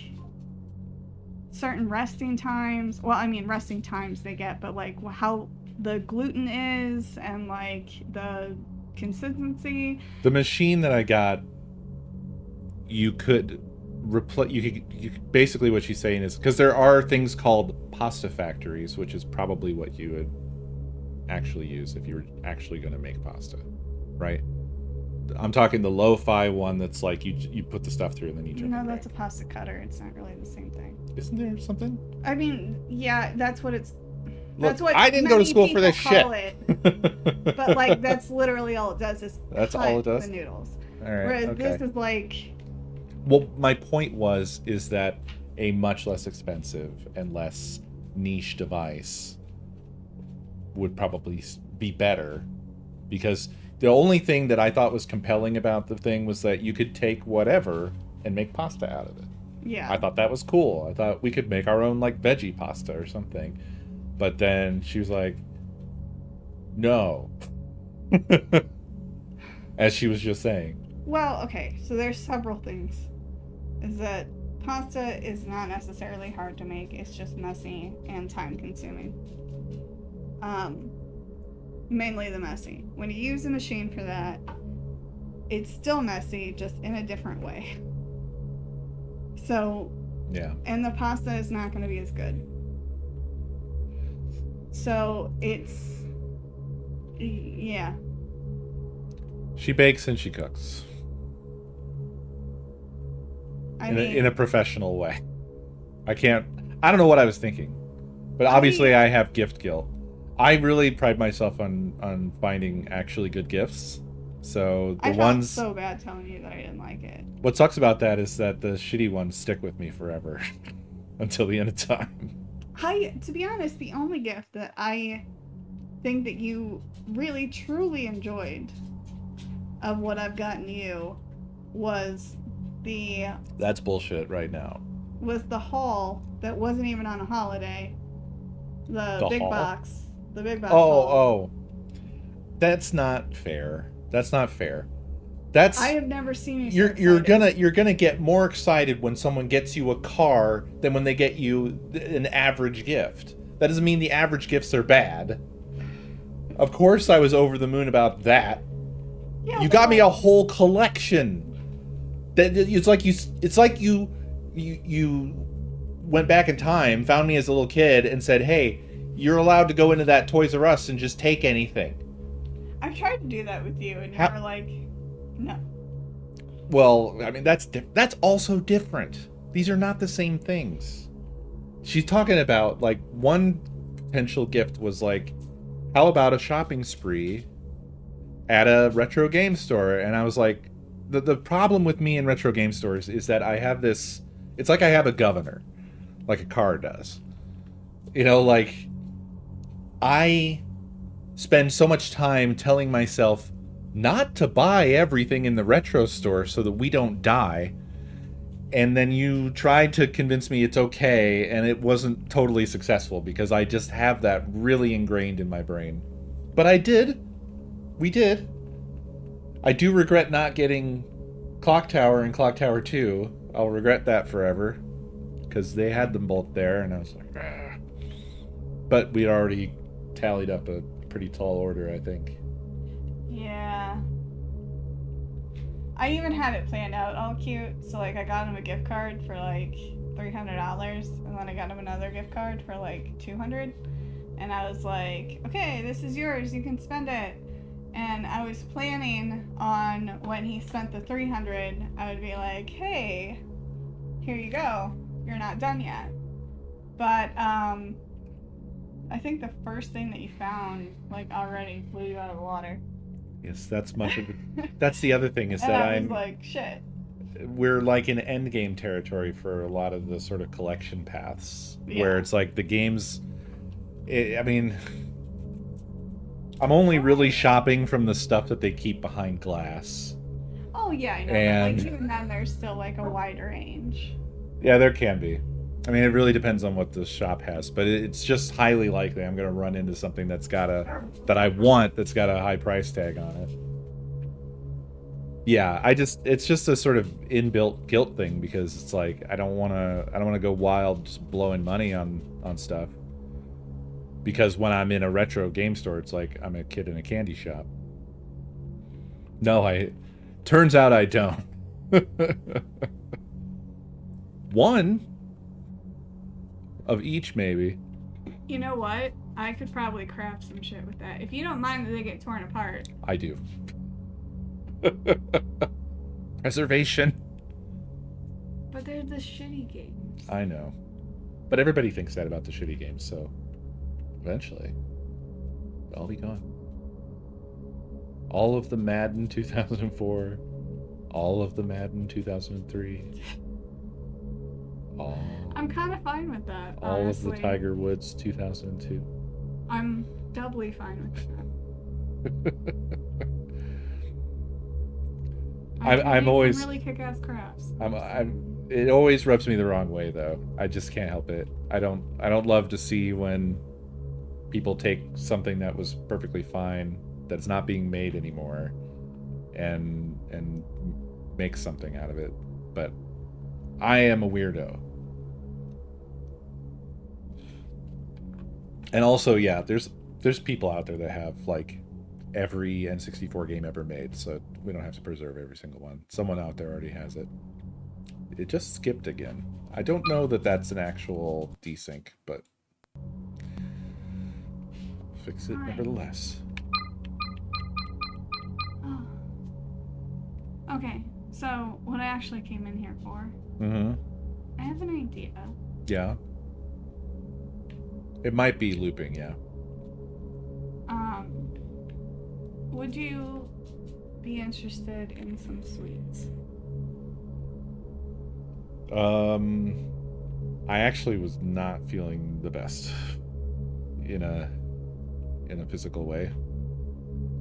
certain resting times... Well, I mean, resting times they get, but, like, how the gluten is and, like, the consistency. The machine that I got, you could replace... You could basically what she's saying is... Because there are things called pasta factories, which is probably what you would actually use if you were actually going to make pasta, right? I'm talking the lo-fi one that's like you put the stuff through and then you jump. No, that's a pasta cutter. It's not really the same thing. Isn't there something? I mean, yeah, that's what it's... Look, That's what I didn't go to many school for this people call shit. it. But, like, that's literally all it does is That's cut all it does? the noodles. All right, Whereas okay. this is like... Well, my point is that a much less expensive and less niche device would probably be better, because the only thing that I thought was compelling about the thing was that you could take whatever and make pasta out of it. Yeah. I thought that was cool. I thought we could make our own, like, veggie pasta or something. But then she was like, no. As she was just saying. Well, okay, so there's several things. Is that pasta is not necessarily hard to make. It's just messy and time consuming. Mainly the messy. When you use a machine for that, it's still messy, just in a different way. So, Yeah. and the pasta is not going to be as good. So, it's... Yeah. She bakes and she cooks. In a professional way. I don't know what I was thinking. But obviously I have gift guilt. I really pride myself on finding actually good gifts. So the ones... I felt so bad telling you that I didn't like it. What sucks about that is that the shitty ones stick with me forever. Until the end of time. To be honest, the only gift that I think that you really truly enjoyed of what I've gotten you was That's bullshit right now. Was the haul that wasn't even on a holiday. The big haul? box. The big box. Oh. That's not fair. That's not fair. That's I have never seen you. You're gonna get more excited when someone gets you a car than when they get you an average gift. That doesn't mean the average gifts are bad. Of course I was over the moon about that. Yeah, you got me a whole collection. It's like you went back in time, found me as a little kid, and said, "Hey, you're allowed to go into that Toys R Us and just take anything." I've tried to do that with you, and you were like, "No." Well, I mean, that's also different. These are not the same things. She's talking about, like, one potential gift was like, how about a shopping spree at a retro game store? And I was like, the problem with me in retro game stores is that I have this, it's like I have a governor, like a car does. You know, like, I spend so much time telling myself not to buy everything in the retro store so that we don't die. And then you tried to convince me it's okay, and it wasn't totally successful because I just have that really ingrained in my brain. But I did. We did. I do regret not getting Clock Tower and Clock Tower 2. I'll regret that forever. Because they had them both there, and I was like, ah. But we'd already tallied up a pretty tall order, I think. Yeah. I even had it planned out all cute. So like I got him a gift card for like $300, and then I got him another gift card for like $200, and I was like, okay, this is yours, you can spend it. And I was planning on when he spent the $300, I would be like, hey, here you go, you're not done yet. But I think the first thing that you found like already blew you out of the water. Yes, that's much of it. That's the other thing is And that I was like, shit. we're like in endgame territory for a lot of the sort of collection paths where it's like the games. I mean, I'm only really shopping from the stuff that they keep behind glass. Oh yeah, I know. And but like even then, there's still like a wide range. yeah, there can be. I mean, it really depends on what the shop has, but it's just highly likely I'm going to run into something that's got that I want that's got a high price tag on it. Yeah, it's just a sort of inbuilt guilt thing because it's like I don't want to go wild just blowing money on stuff. Because when I'm in a retro game store, it's like I'm a kid in a candy shop. No, turns out I don't. One of each, maybe. You know what? I could probably craft some shit with that. If you don't mind that they get torn apart. I do. Reservation. But they're the shitty games. I know. But everybody thinks that about the shitty games, so eventually I'll be gone. All of the Madden 2004, all of the Madden 2003. I'm kind of fine with that, all honestly. of the Tiger Woods 2002. I'm doubly fine with that. I'm always really kick-ass crafts. it always rubs me the wrong way though. I just can't help it. I don't love to see when people take something that was perfectly fine that's not being made anymore and make something out of it. But I am a weirdo. And also, yeah, there's people out there that have like every N64 game ever made, so we don't have to preserve every single one. Someone out there already has it. It just skipped again. I don't know that that's an actual desync, but fix it nevertheless. Oh. Okay, so what I actually came in here for, I have an idea. Yeah. It might be looping, yeah. Would you be interested in some sweets? I actually was not feeling the best in a physical way,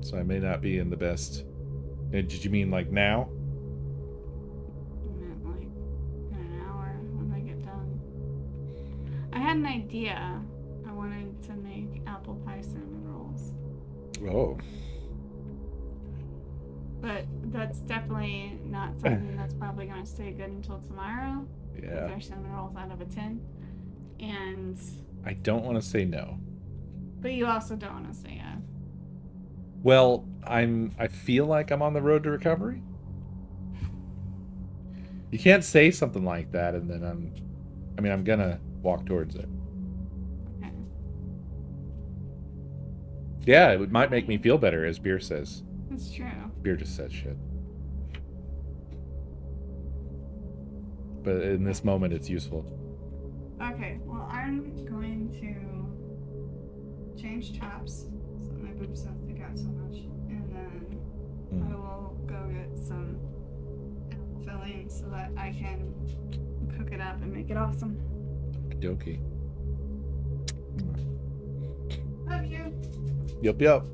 so I may not be in the best. Did you mean like now? I meant like in an hour when I get done. I had an idea. I wanted to make apple pie cinnamon rolls. Oh. But that's definitely not something that's probably going to stay good until tomorrow. Yeah. They're cinnamon rolls out of a tin. And I don't want to say no. but you also don't want to say yes. Well, I feel like I'm on the road to recovery. You can't say something like that and then I'm gonna walk towards it. Okay. Yeah, it might make me feel better, as Beer says. That's true. Beer just said shit. But in this moment, it's useful. Okay, well, I'm going to change tops so that my boobs don't stick out so much. And then I will go get some apple filling so that I can cook it up and make it awesome. Okie dokie. Love you. Yup.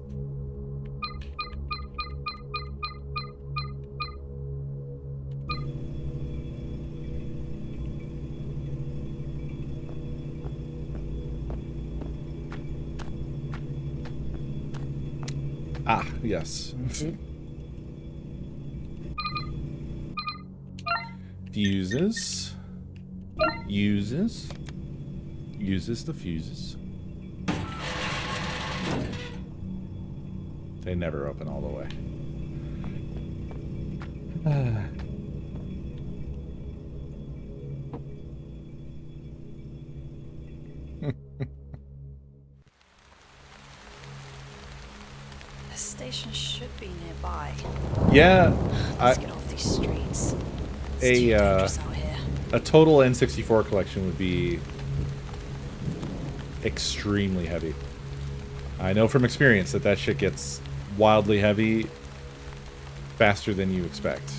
Ah, yes. Fuses. Uses the fuses. They never open all the way. The station should be nearby. Yeah, Let's get off these streets. It's too a dangerous out here. a total N64 collection would be extremely heavy. I know from experience that shit gets wildly heavy faster than you expect.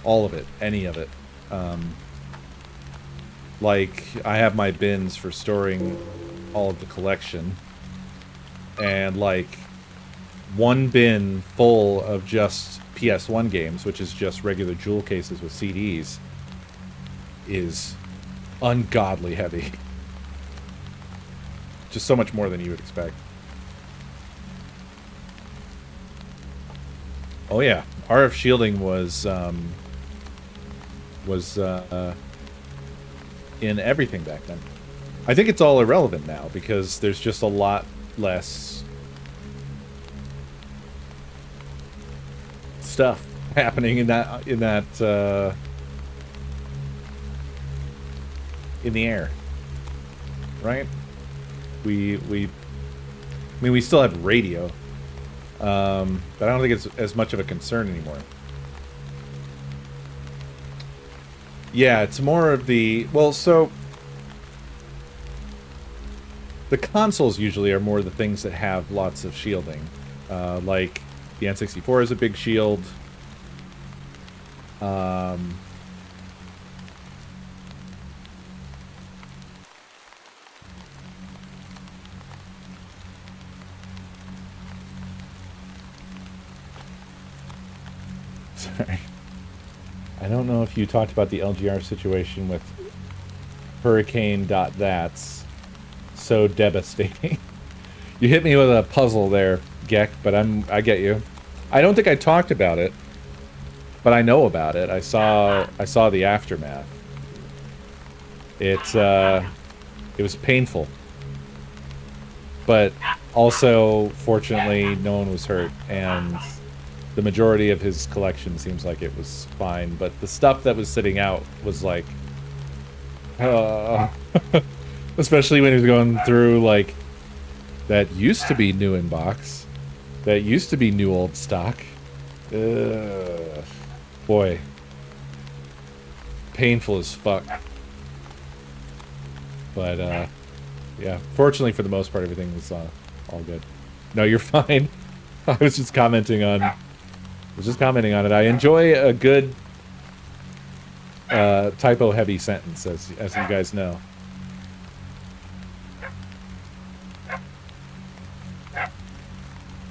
All of it, any of it. Like, I have my bins for storing all of the collection, and like one bin full of just PS1 games, which is just regular jewel cases with CDs, is ungodly heavy. Just so much more than you would expect. Oh yeah, RF shielding was in everything back then. I think it's all irrelevant now because there's just a lot less stuff happening in the air, right? We still have radio, but I don't think it's as much of a concern anymore. Yeah, it's more of the... Well, so... The consoles usually are more the things that have lots of shielding. Like, the N64 is a big shield. Sorry. I don't know if you talked about the LGR situation with Hurricane.that's so devastating. You hit me with a puzzle there, Gek, but I get you. I don't think I talked about it, but I know about it. I saw the aftermath. It was painful. But also, fortunately, no one was hurt, and the majority of his collection seems like it was fine, but the stuff that was sitting out was like... especially when he was going through, like, that used to be new in box. That used to be new old stock. Ugh. Boy. Painful as fuck. But, yeah. Fortunately, for the most part, everything was all good. No, you're fine. I was just commenting on... it. I enjoy a good typo-heavy sentence, as you guys know.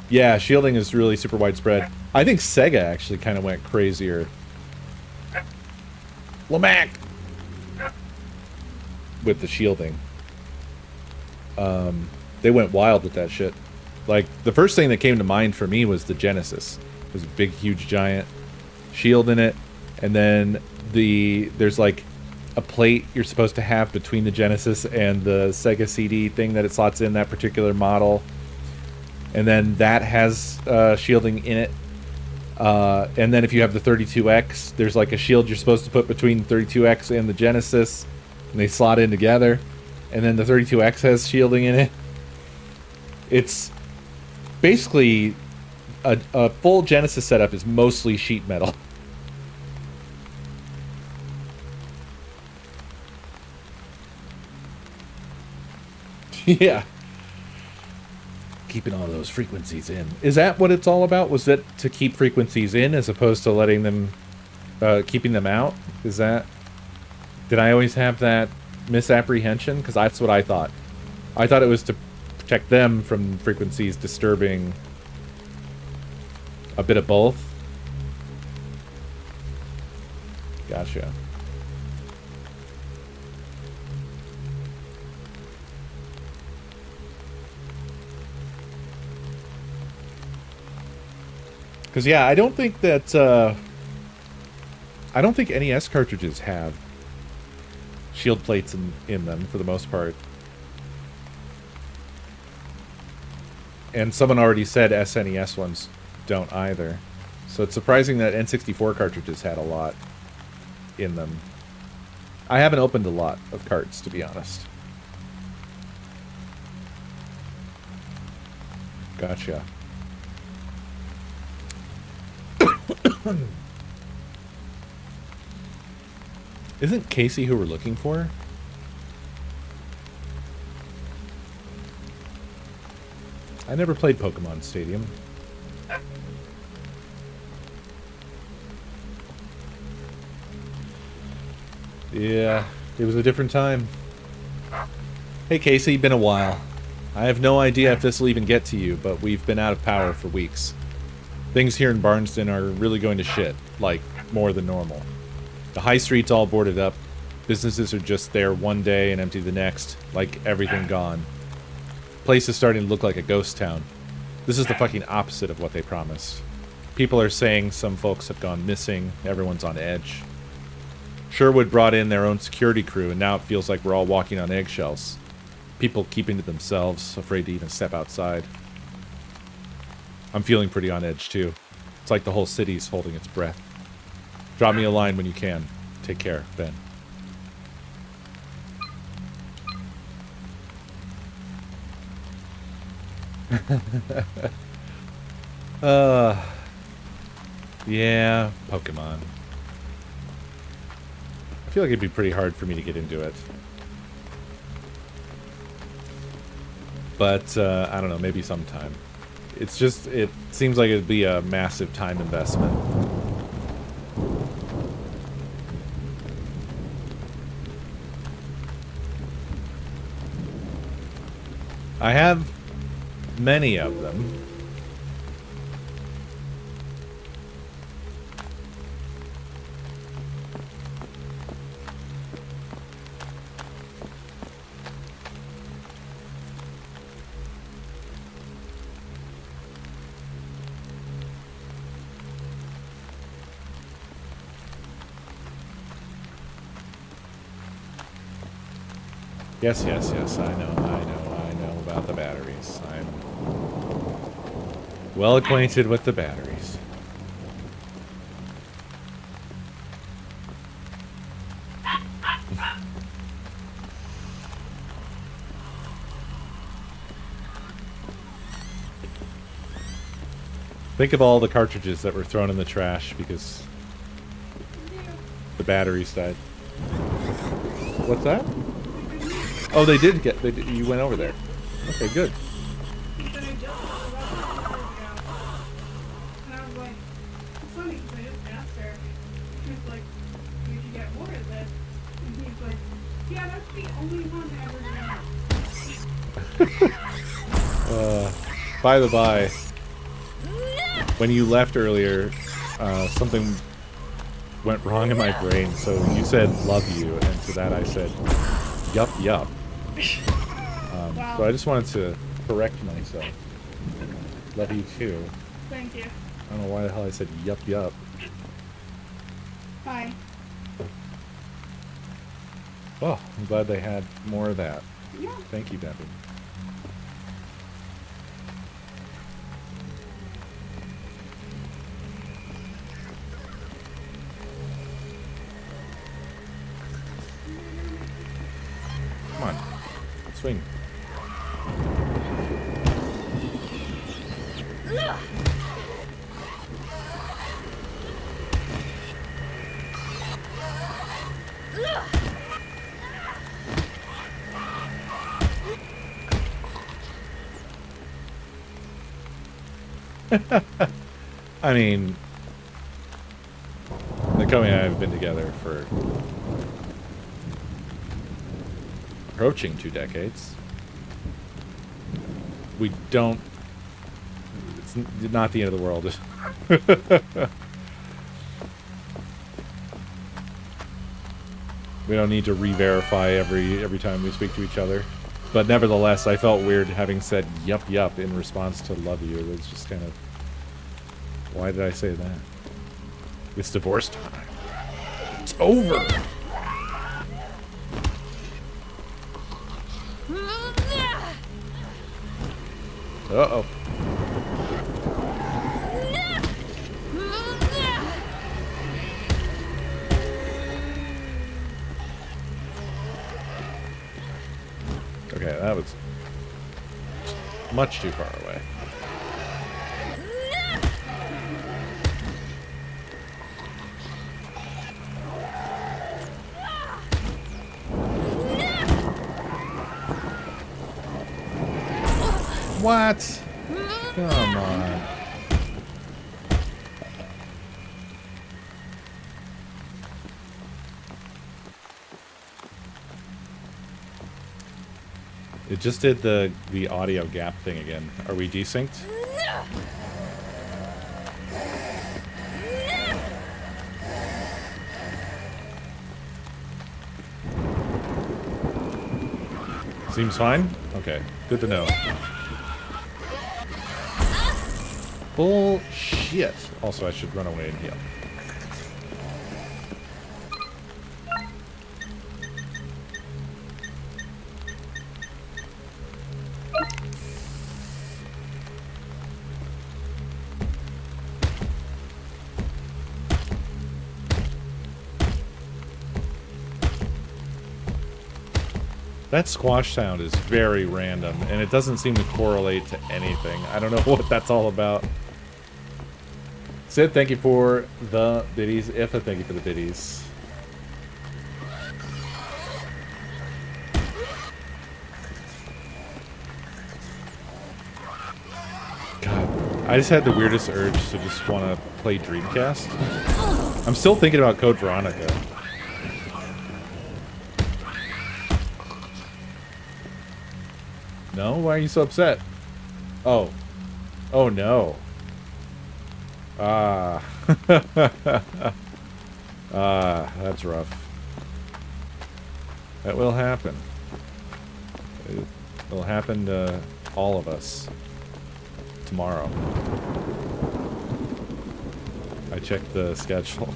Yeah, shielding is really super widespread. I think Sega actually kind of went crazier. Lamac! With the shielding. They went wild with that shit. Like, the first thing that came to mind for me was the Genesis. There's a big, huge, giant shield in it. And then there's like a plate you're supposed to have between the Genesis and the Sega CD thing that it slots in that particular model. And then that has shielding in it. And then if you have the 32X, there's like a shield you're supposed to put between the 32X and the Genesis. And they slot in together. And then the 32X has shielding in it. It's basically... A full Genesis setup is mostly sheet metal. Yeah. Keeping all those frequencies in. Is that what it's all about? Was it to keep frequencies in as opposed to letting them... keeping them out? Is that... Did I always have that misapprehension? Because that's what I thought. I thought it was to protect them from frequencies disturbing... A bit of both? Gotcha. Because, yeah, I don't think that, I don't think NES cartridges have shield plates in them, for the most part. And someone already said SNES ones don't either. So it's surprising that N64 cartridges had a lot in them. I haven't opened a lot of carts, to be honest. Gotcha. Isn't Casey who we're looking for? I never played Pokemon Stadium. Yeah, it was a different time. Hey Casey, been a while. I have no idea if this will even get to you, but we've been out of power for weeks. Things here in Barnston are really going to shit, like, more than normal. The high street's all boarded up. Businesses are just there one day and empty the next, like everything gone. Place is starting to look like a ghost town. This is the fucking opposite of what they promised. People are saying some folks have gone missing, everyone's on edge. Sherwood brought in their own security crew, and now it feels like we're all walking on eggshells. People keeping to themselves, afraid to even step outside. I'm feeling pretty on edge, too. It's like the whole city's holding its breath. Drop me a line when you can. Take care, Ben. Yeah, Pokemon. I feel like it'd be pretty hard for me to get into it. But, I don't know, maybe sometime. It's just, it seems like it'd be a massive time investment. I have many of them. Yes, yes, yes, I know about the batteries. I'm well acquainted with the batteries. Think of all the cartridges that were thrown in the trash because the batteries died. What's that? Oh, they did get. You went over there. Okay, good. He said I just got about 2 hours ago. And I was like, it's funny because I just asked her. She was like, you should get more of this. And he's like, yeah, that's the only one I ever got. By the by, when you left earlier, something went wrong in my brain. So you said "love you," and to that I said "yup, yup." Wow. So I just wanted to correct myself. Love you too. Thank you. I don't know why the hell I said "yup, yup." Bye. Oh, I'm glad they had more of that. Yeah. Thank you, Debbie. Come on. Swing. I mean, Nakomi and I have been together for approaching 2 decades. We don't... It's not the end of the world. We don't need to re-verify every time we speak to each other. But nevertheless, I felt weird having said yup yup in response to love you. It was just kind of... Why did I say that? It's divorce time. It's over! Uh-oh. much too far away. What? Come on. It just did the audio gap thing again. Are we desynced? Seems fine? Okay, good to know. Bullshit. Also, I should run away and heal. That squash sound is very random, and it doesn't seem to correlate to anything. I don't know what that's all about. Sid, thank you for the biddies. Ifa, thank you for the biddies. God, I just had the weirdest urge to just want to play Dreamcast. I'm still thinking about Code Veronica. No? Why are you so upset? Oh. Oh, no. Ah. Ah, that's rough. That will happen. It will happen to all of us tomorrow. I checked the schedule.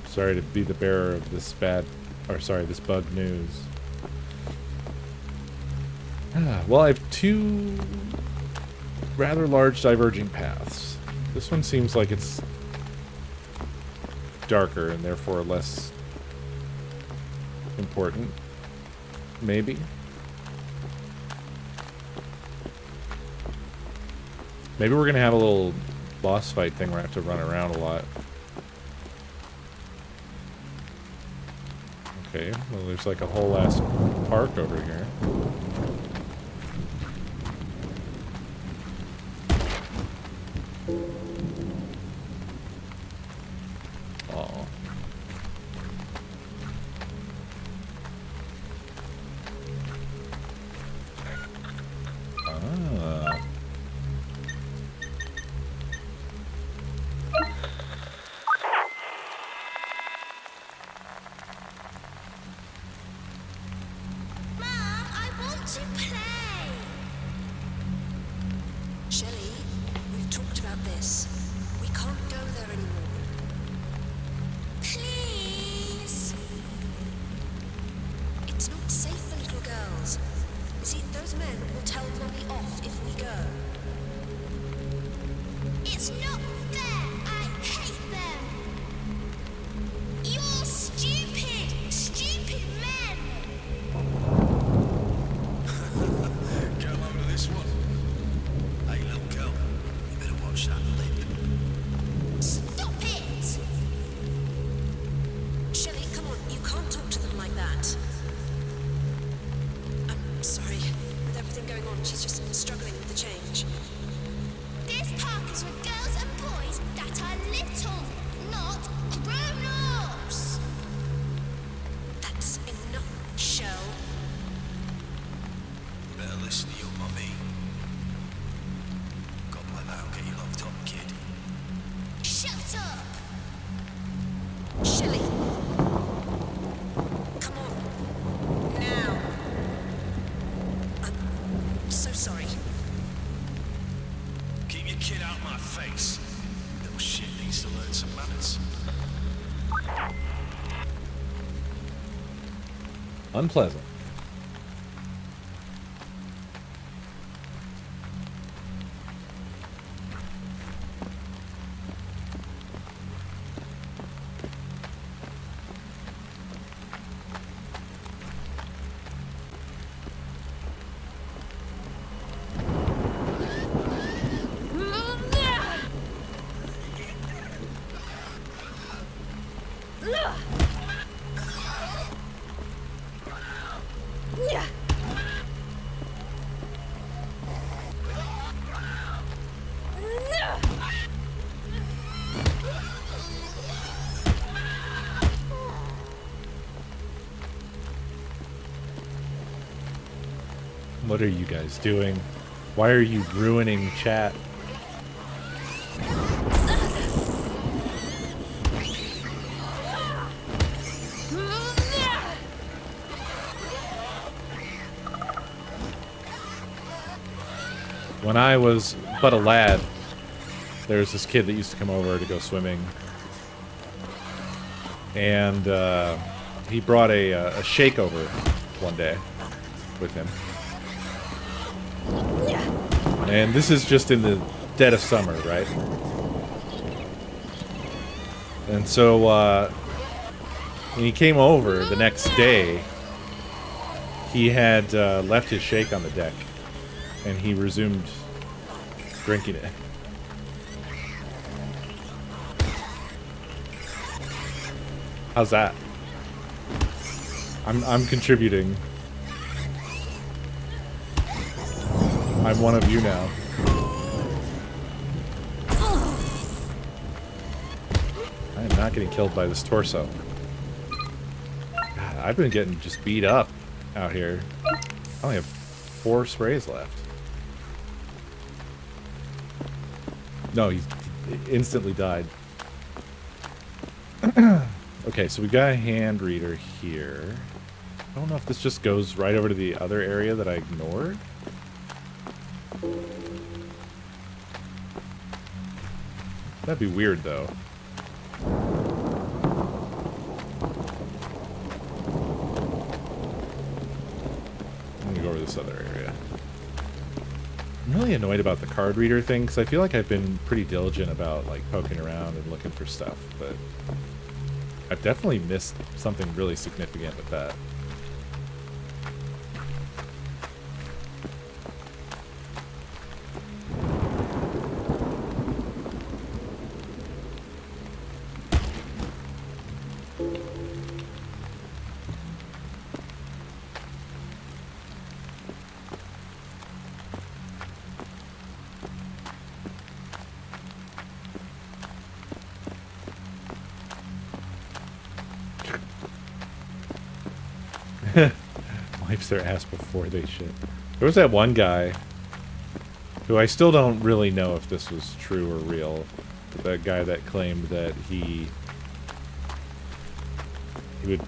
Sorry to be the bearer of this this bug news. Well, I have two rather large diverging paths. This one seems like it's darker and therefore less important. Maybe. Maybe we're gonna have a little boss fight thing where I have to run around a lot. Okay, well there's like a whole ass park over here. Oh. Ah. Shelley, we've talked about this. We can't go there anymore. Please! It's not safe for little girls. You see, those men will tell Mommy off if we go. It's not fair! I hate them! You're stupid! Stupid men! Get a load of this one. Hey, little girl, you better watch that lip. Stop it! Shelley, come on, you can't talk to them like that. I'm sorry. With everything going on, she's just struggling with the change. This park is for girls and boys that are little, not grown-ups. That's enough, Shell. You better listen to your mummy. God, like that'll get you locked up, kid. Shut up. Shelley! Come on. Now. I'm so sorry. Keep your kid out my face. Little shit needs to learn some manners. Unpleasant. What are you guys doing? Why are you ruining chat? When I was but a lad, there was this kid that used to come over to go swimming. And he brought a shake over one day with him. And this is just in the dead of summer, right? And so when he came over the next day, he had left his shake on the deck. And he resumed drinking it. How's that? I'm contributing. I'm one of you now. I am not getting killed by this torso. God, I've been getting just beat up out here. I only have 4 sprays left. No, he instantly died. Okay, so we got a hand reader here. I don't know if this just goes right over to the other area that I ignored. That'd be weird, though. I'm gonna go over this other area. I'm really annoyed about the card reader thing, because I feel like I've been pretty diligent about, like, poking around and looking for stuff, but I've definitely missed something really significant with that. Wipes their ass before they shit. There was that one guy who I still don't really know if this was true or real. That guy that claimed that he would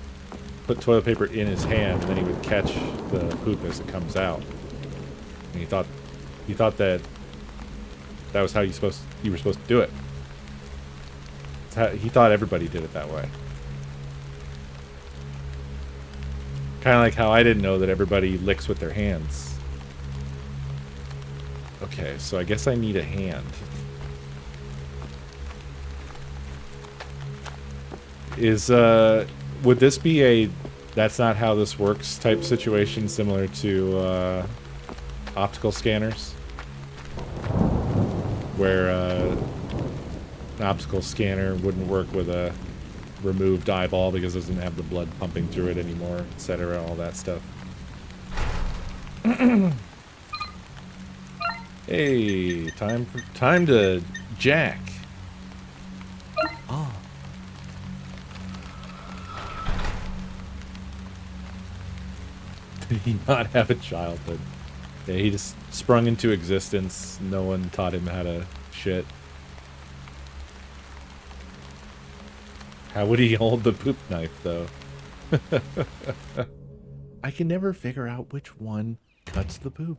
put toilet paper in his hand and then he would catch the poop as it comes out. And he thought that was how you were supposed to do it. He thought everybody did it that way. Kind of like how I didn't know that everybody licks with their hands. Okay, so I guess I need a hand. Would this be a that's not how this works type situation similar to optical scanners? Where an optical scanner wouldn't work with a removed eyeball because it doesn't have the blood pumping through it anymore, etc., all that stuff. Hey, time to jack. Oh. Did he not have a childhood? Yeah, he just sprung into existence. No one taught him how to shit. How would he hold the poop knife, though? I can never figure out which one cuts the poop.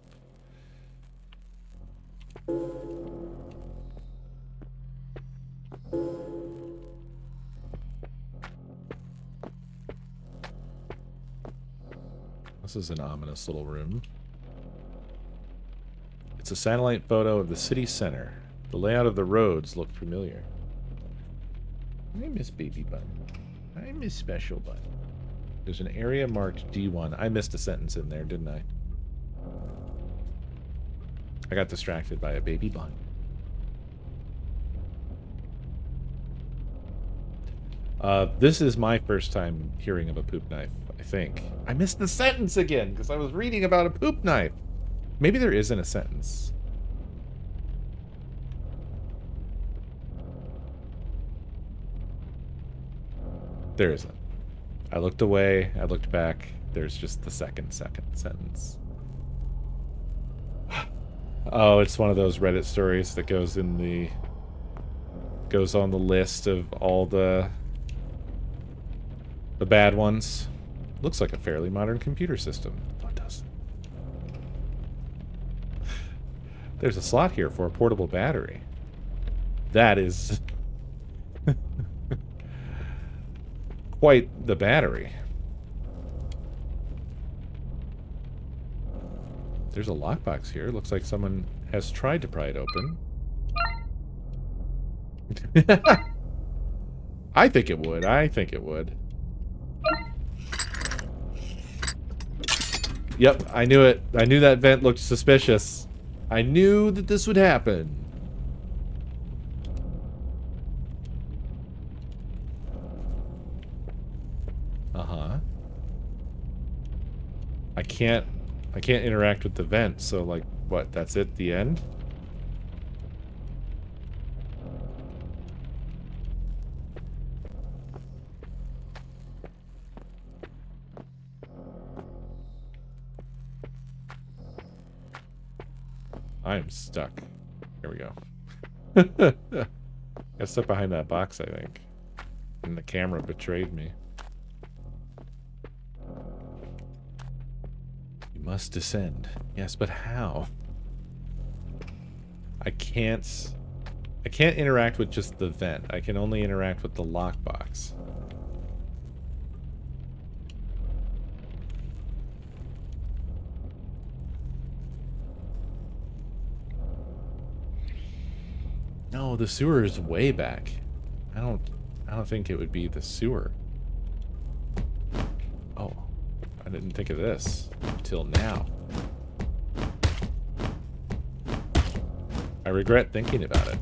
This is an ominous little room. It's a satellite photo of the city center. The layout of the roads look familiar. I miss Baby Bun. I miss Special Bun. There's an area marked D1. I missed a sentence in there, didn't I? I got distracted by a Baby Bun. This is my first time hearing of a poop knife, I think. I missed the sentence again because I was reading about a poop knife. Maybe there isn't a sentence. There isn't. I looked away, I looked back. There's just the second sentence. Oh, it's one of those Reddit stories that goes on the list of all the bad ones. Looks like a fairly modern computer system. Oh, it does. There's a slot here for a portable battery. That is quite the battery. There's a lockbox here. Looks like someone has tried to pry it open. I think it would. I think it would. Yep, I knew it. I knew that vent looked suspicious. I knew that this would happen. Uh-huh. I can't interact with the vent, so like, what, that's it, the end? I'm stuck. Here we go. Got stuck behind that box, I think. And the camera betrayed me. You must descend. Yes, but how? I can't interact with just the vent. I can only interact with the lockbox. No, the sewer is way back. I don't think it would be the sewer. Oh, I didn't think of this until now. I regret thinking about it.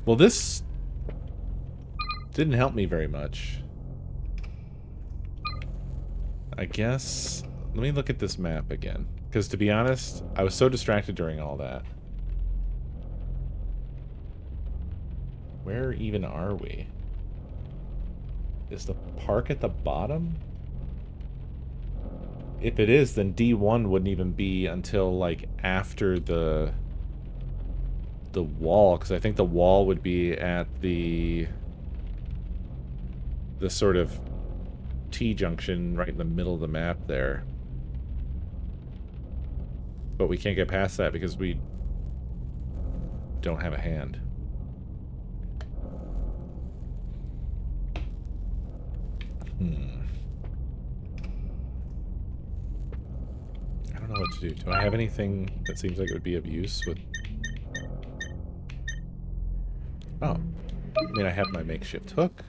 Well, this didn't help me very much. I guess... Let me look at this map again. Because to be honest, I was so distracted during all that. Where even are we? Is the park at the bottom? If it is, then D1 wouldn't even be until, like, after the wall. Because I think the wall would be at the sort of T-junction right in the middle of the map there. But we can't get past that because we don't have a hand. I don't know what to do. Do I have anything that seems like it would be of use with... Oh. I mean, I have my makeshift hook.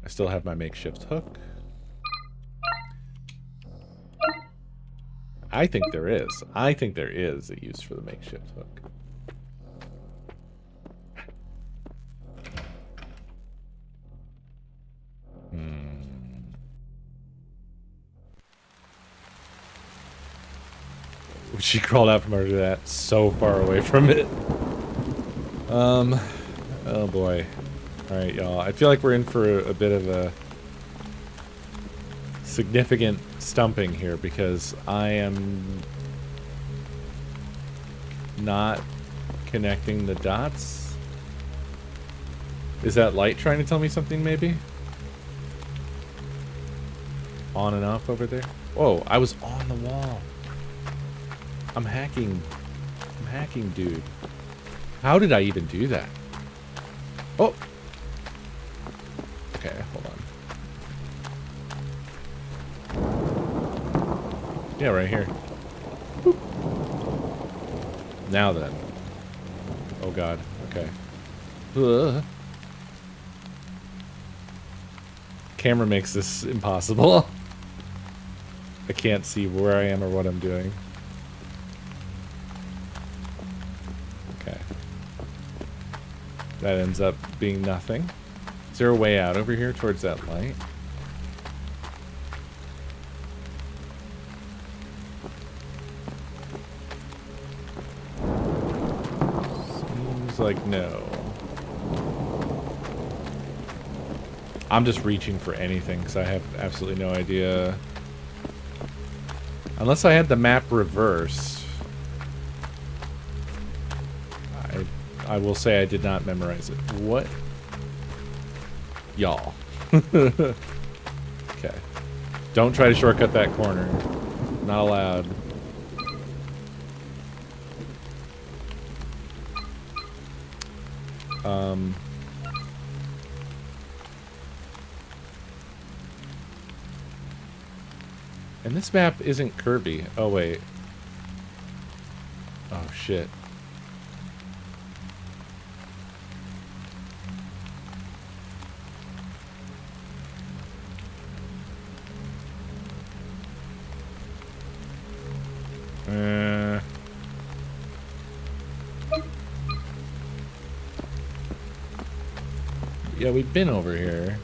I still have my makeshift hook. I think there is. I think there is a use for the makeshift hook. She crawled out from under that, so far away from it. Oh boy. Alright, y'all. I feel like we're in for a bit of a significant stumping here because I am not connecting the dots. Is that light trying to tell me something, maybe? On and off over there? Whoa, I was on the wall. I'm hacking, dude. How did I even do that? Oh! Okay, hold on. Yeah, right here. Boop. Now then. Oh god, okay. Camera makes this impossible. I can't see where I am or what I'm doing. Okay. That ends up being nothing. Is there a way out over here towards that light? Seems like no. I'm just reaching for anything because I have absolutely no idea. Unless I had the map reverse. I will say I did not memorize it. What? Y'all. Okay. Don't try to shortcut that corner. Not allowed. And this map isn't Kirby. Oh, wait. Oh, shit. Yeah, we've been over here.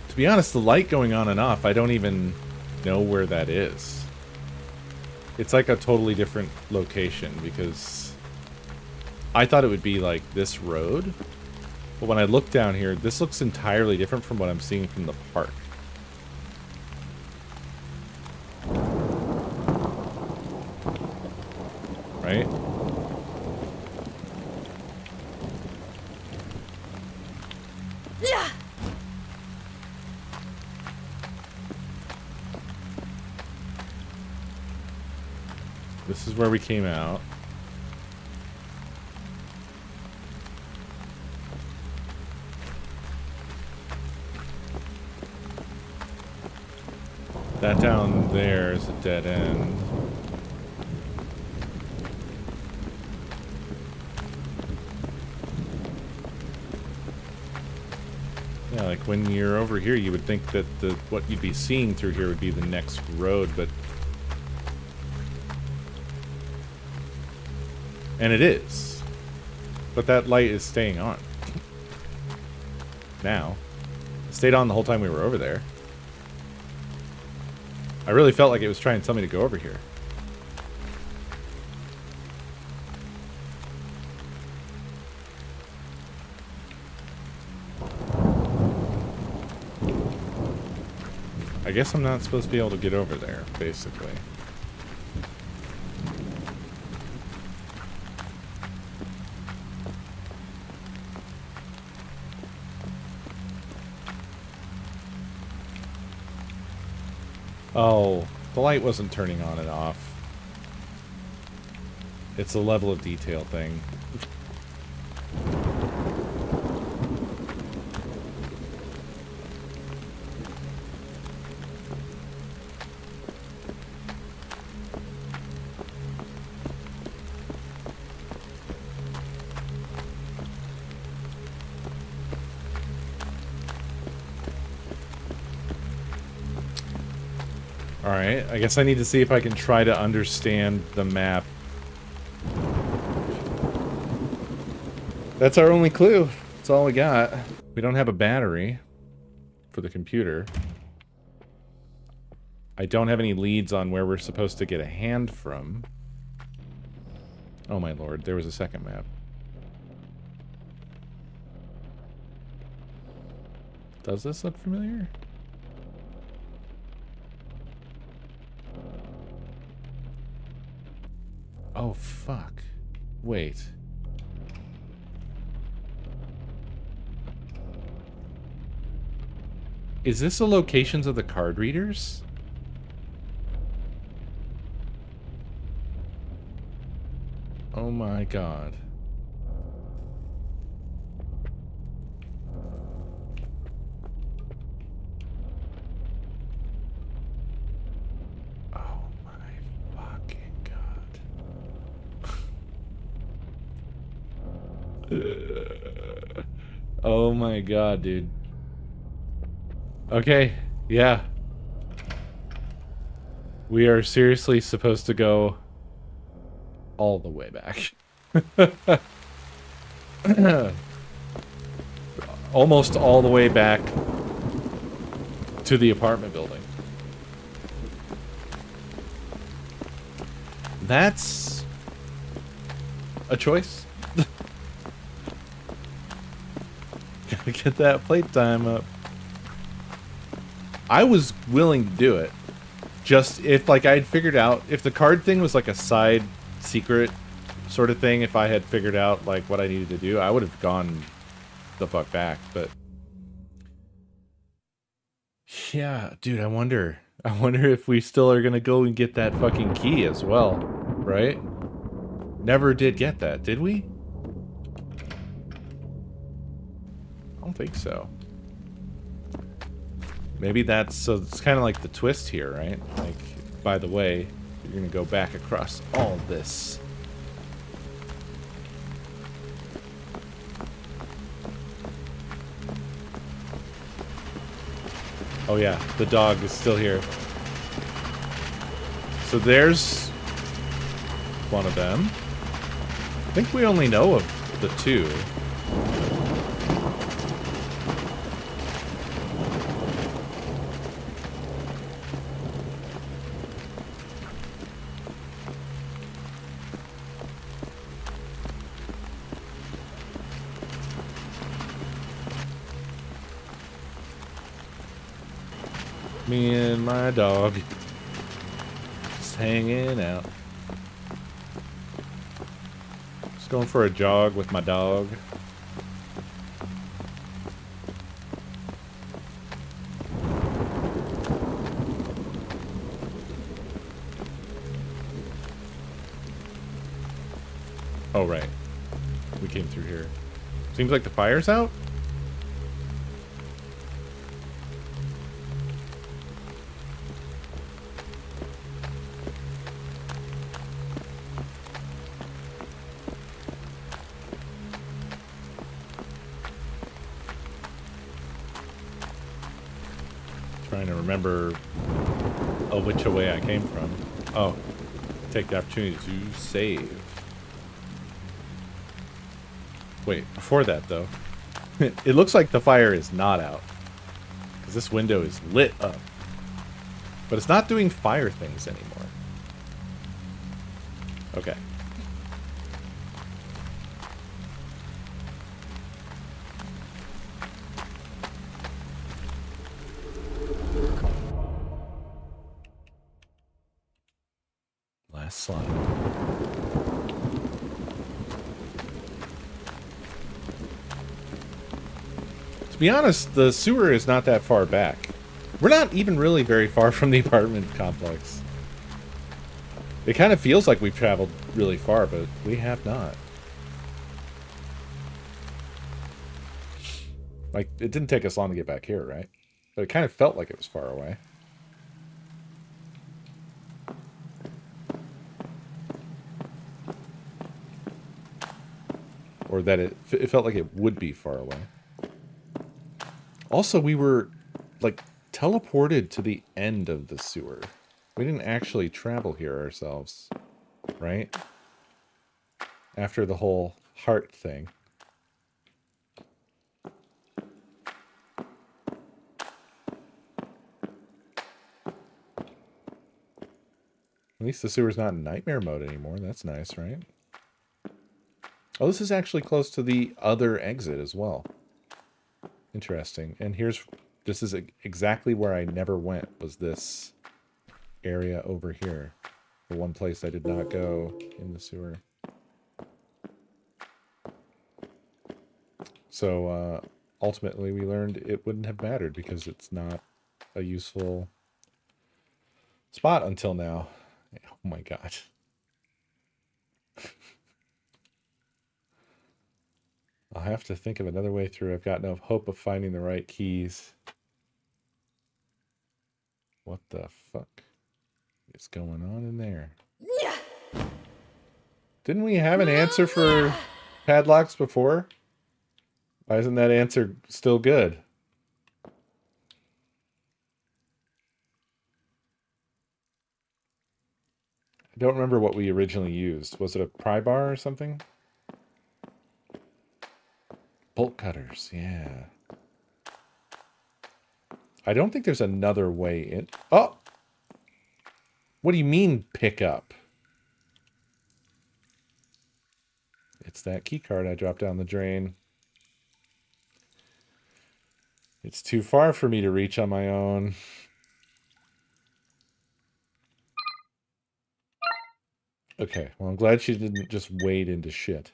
To be honest, the light going on and off, I don't even know where that is. It's like a totally different location because I thought it would be like this road. But when I look down here, this looks entirely different from what I'm seeing from the park. Right? This is where we came out. That down there is a dead end. Yeah, like when you're over here, you would think that what you'd be seeing through here would be the next road, but... And it is. But that light is staying on. Now. It stayed on the whole time we were over there. I really felt like it was trying to tell me to go over here. I guess I'm not supposed to be able to get over there, basically. Oh, the light wasn't turning on and off. It's a level of detail thing. Alright, I guess I need to see if I can try to understand the map. That's our only clue. That's all we got. We don't have a battery for the computer. I don't have any leads on where we're supposed to get a hand from. Oh my lord, there was a second map. Does this look familiar? Oh, fuck. Wait. Is this the locations of the card readers? Oh my god. Oh my god, dude. Okay, yeah. We are seriously supposed to go all the way back. Almost all the way back to the apartment building. That's a choice. Gotta get that playtime up. I was willing to do it. Just if, like, I'd figured out... If the card thing was, like, a side secret sort of thing, if I had figured out, like, what I needed to do, I would have gone the fuck back, but... Yeah, dude, I wonder if we still are gonna go and get that fucking key as well, right? Never did get that, did we? I don't think so. Maybe that's... So it's kind of like the twist here, right? Like, by the way, you're gonna go back across all this. Oh yeah, the dog is still here. So there's one of them. I think we only know of the two. Me and my dog just hanging out. Just going for a jog with my dog. Oh, right. We came through here. Seems like the fire's out? Trying to remember which way I came from. Oh, take the opportunity to save. Wait, before that though, it looks like the fire is not out because this window is lit up, but it's not doing fire things anymore. Okay. Last slide. To be honest, the sewer is not that far back. We're not even really very far from the apartment complex. It kind of feels like we've traveled really far, but we have not. Like, it didn't take us long to get back here, right? But it kind of felt like it was far away. Or that it felt like it would be far away. Also, we were, like, teleported to the end of the sewer. We didn't actually travel here ourselves, right? After the whole heart thing. At least the sewer's not in nightmare mode anymore. That's nice, right? Oh, this is actually close to the other exit as well. Interesting. And this is exactly where I never went, was this area over here. The one place I did not go in the sewer. So, ultimately we learned it wouldn't have mattered because it's not a useful spot until now. Oh my god. I'll have to think of another way through. I've got no hope of finding the right keys. What the fuck is going on in there? Didn't we have an answer for padlocks before? Why isn't that answer still good? I don't remember what we originally used. Was it a pry bar or something? Bolt cutters, yeah. I don't think there's another way in. Oh! What do you mean, pick up? It's that key card I dropped down the drain. It's too far for me to reach on my own. Okay, well, I'm glad she didn't just wade into shit.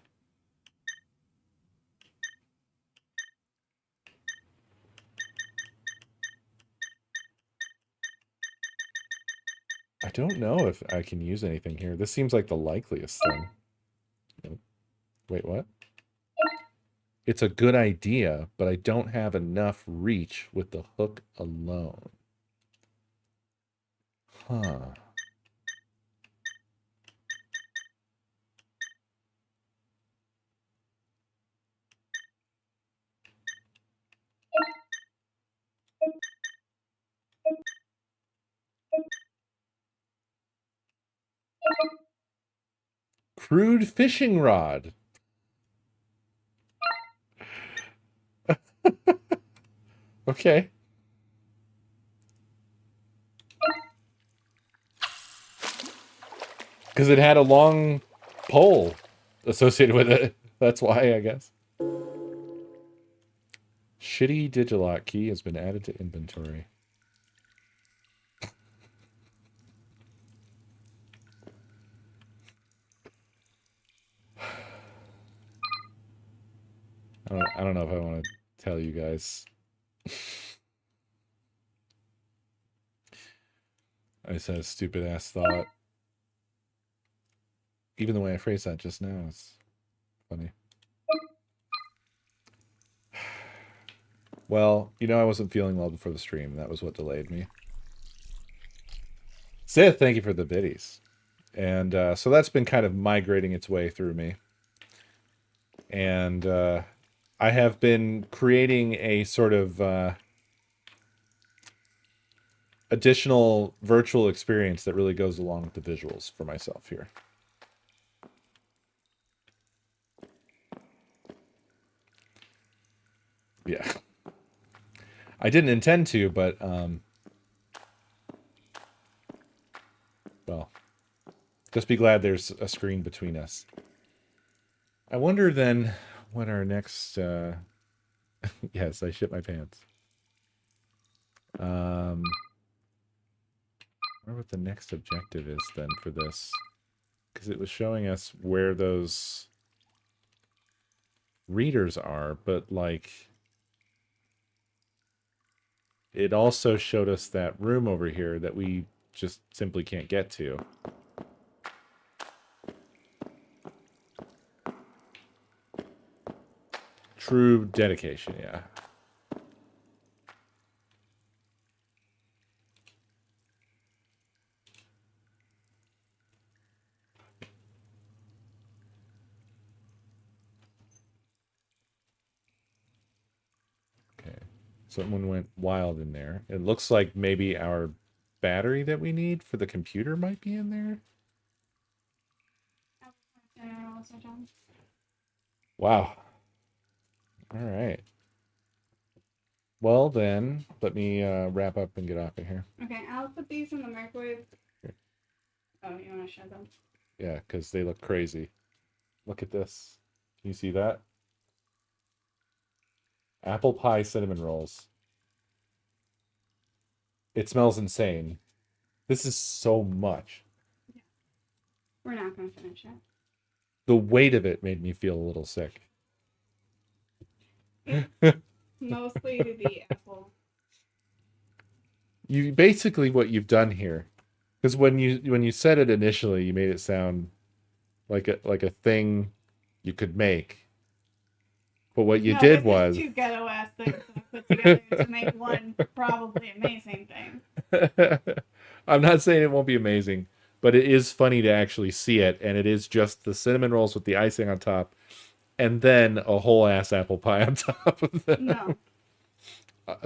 I don't know if I can use anything here. This seems like the likeliest thing. Nope. Wait, what? It's a good idea, but I don't have enough reach with the hook alone. Huh. Crude fishing rod. Okay. Because it had a long pole associated with it. That's why, I guess. Shitty Digilock key has been added to inventory. I don't know if I want to tell you guys. I just had a stupid ass thought. Even the way I phrased that just now is funny. Well, you know I wasn't feeling well before the stream. That was what delayed me. Sith, thank you for the biddies. And so that's been kind of migrating its way through me. And I have been creating a sort of additional virtual experience that really goes along with the visuals for myself here. Yeah. I didn't intend to, but well, just be glad there's a screen between us. I wonder then what our next yes, I shit my pants. I wonder what the next objective is then for this. Because it was showing us where those readers are, but like it also showed us that room over here that we just simply can't get to. True dedication, yeah. Okay. Someone went wild in there. It looks like maybe our battery that we need for the computer might be in there. Wow. All right. Well, then, let me wrap up and get off of here. Okay, I'll put these in the microwave. Here. Oh, you want to show them? Yeah, because they look crazy. Look at this. Can you see that? Apple pie cinnamon rolls. It smells insane. This is so much. Yeah. We're not going to finish it. The weight of it made me feel a little sick. Mostly the apple. You basically what you've done here, because when you said it initially, you made it sound like a thing you could make. But what you did was two ghetto ass things that I put together to make one probably amazing thing. I'm not saying it won't be amazing, but it is funny to actually see it, and it is just the cinnamon rolls with the icing on top, and then a whole ass apple pie on top of them. No.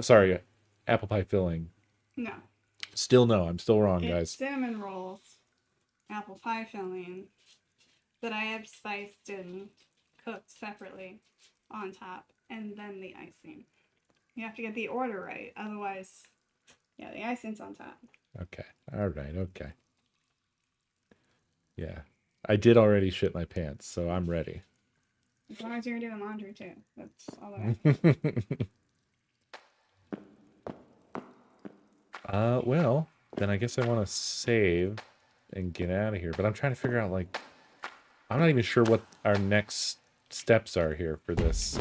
Sorry, apple pie filling. No. Still no, I'm still wrong, It's guys. cinnamon rolls, apple pie filling, that I have spiced and cooked separately on top, and then the icing. You have to get the order right, otherwise, yeah, the icing's on top. Okay, all right, okay. Yeah, I did already shit my pants, so I'm ready. As long as you're doing laundry too, that's all that. Well, then I guess I want to save and get out of here. But I'm trying to figure out, like, I'm not even sure what our next steps are here for this.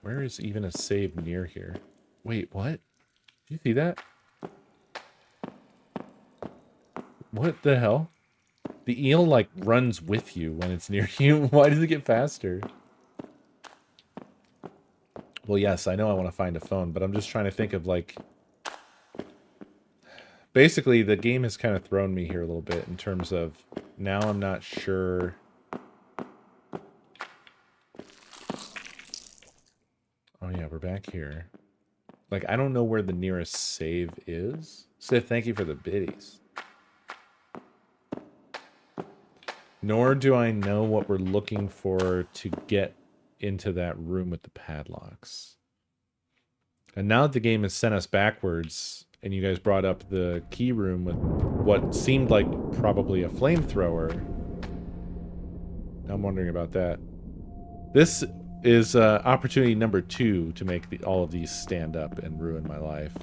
Where is even a save near here? Wait, what? Did you see that? What the hell? The eel, like, runs with you when it's near you. Why does it get faster? Well, yes, I know I want to find a phone, but I'm just trying to think of, like... Basically, the game has kind of thrown me here a little bit in terms of... Now I'm not sure... Oh, yeah, we're back here. Like, I don't know where the nearest save is. Sith, thank you for the biddies. Nor do I know what we're looking for to get into that room with the padlocks. And now that the game has sent us backwards, and you guys brought up the key room with what seemed like probably a flamethrower, I'm wondering about that. This is opportunity number 2 to make all of these stand up and ruin my life.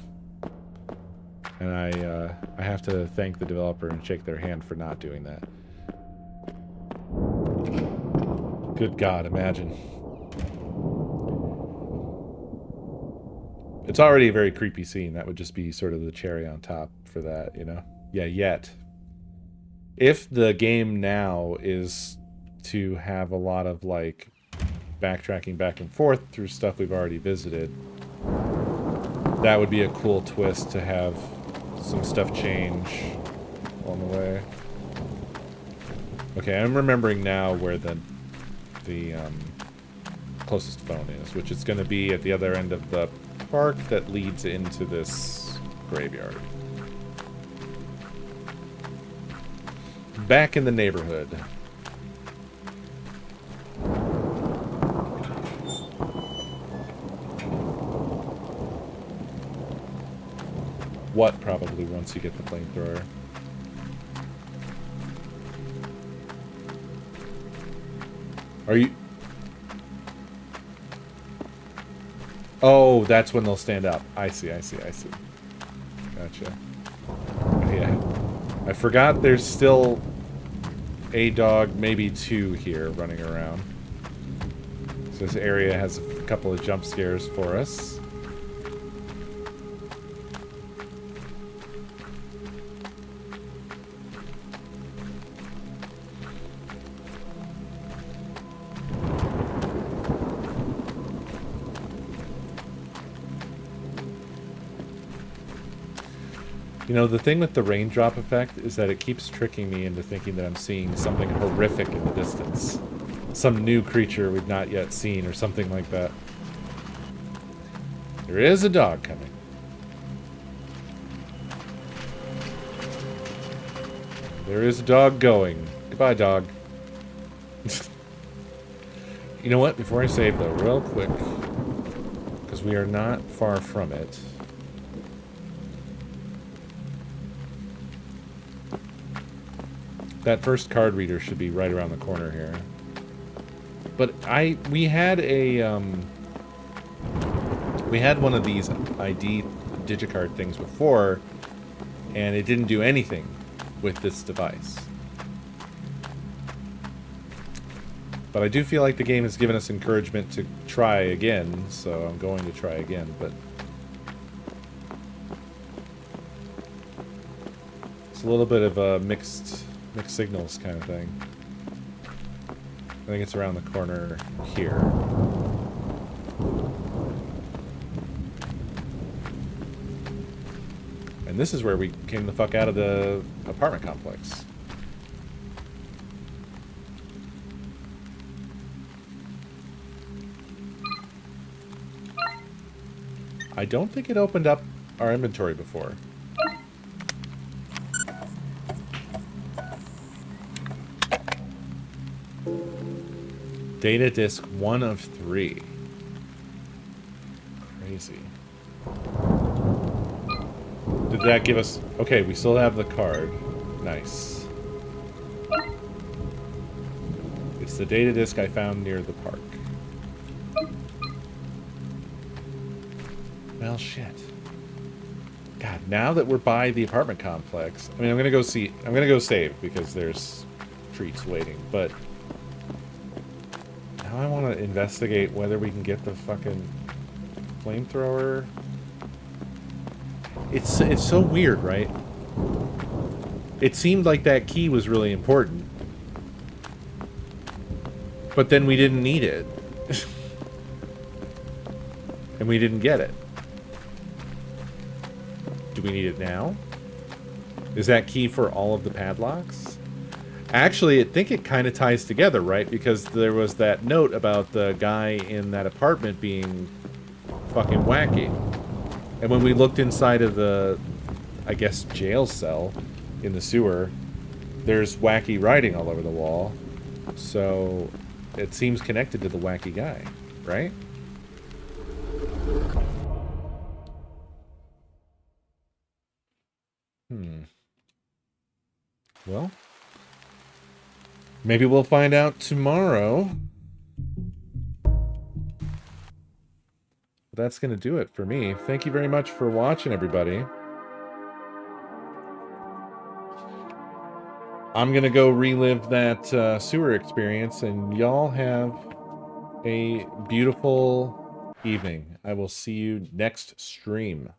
And I have to thank the developer and shake their hand for not doing that. Good God, imagine. It's already a very creepy scene. That would just be sort of the cherry on top for that, you know? Yeah, yet. If the game now is to have a lot of, like, backtracking back and forth through stuff we've already visited, that would be a cool twist to have some stuff change on the way. Okay, I'm remembering now where the closest phone is, which is going to be at the other end of the park that leads into this graveyard. Back in the neighborhood. What, probably, once you get the flamethrower. Are you... Oh, that's when they'll stand up. I see. Gotcha. Yeah. I forgot there's still a dog, maybe 2 here running around. So this area has a couple of jump scares for us. You know, the thing with the raindrop effect is that it keeps tricking me into thinking that I'm seeing something horrific in the distance. Some new creature we've not yet seen or something like that. There is a dog coming. There is a dog going. Goodbye, dog. You know what? Before I save, though, real quick, because we are not far from it. That first card reader should be right around the corner here. But we had one of these ID digicard things before, and it didn't do anything with this device. But I do feel like the game has given us encouragement to try again, so I'm going to try again, but it's a little bit of a mixed signals kind of thing. I think it's around the corner here. And this is where we came the fuck out of the apartment complex. I don't think it opened up our inventory before. Data disk 1 of 3. Crazy. Did that give us... Okay, we still have the card. Nice. It's the data disk I found near the park. Well, shit. God, now that we're by the apartment complex, I mean, I'm gonna go save because there's treats waiting, but now I want to investigate whether we can get the fucking flamethrower. It's so weird, right? It seemed like that key was really important, but then we didn't need it. And we didn't get it. Do we need it now? Is that key for all of the padlocks? Actually, I think it kind of ties together, right? Because there was that note about the guy in that apartment being fucking wacky. And when we looked inside of the, I guess, jail cell in the sewer, there's wacky writing all over the wall. So it seems connected to the wacky guy, right? Well, maybe we'll find out tomorrow. That's going to do it for me. Thank you very much for watching, everybody. I'm going to go relive that sewer experience, and y'all have a beautiful evening. I will see you next stream.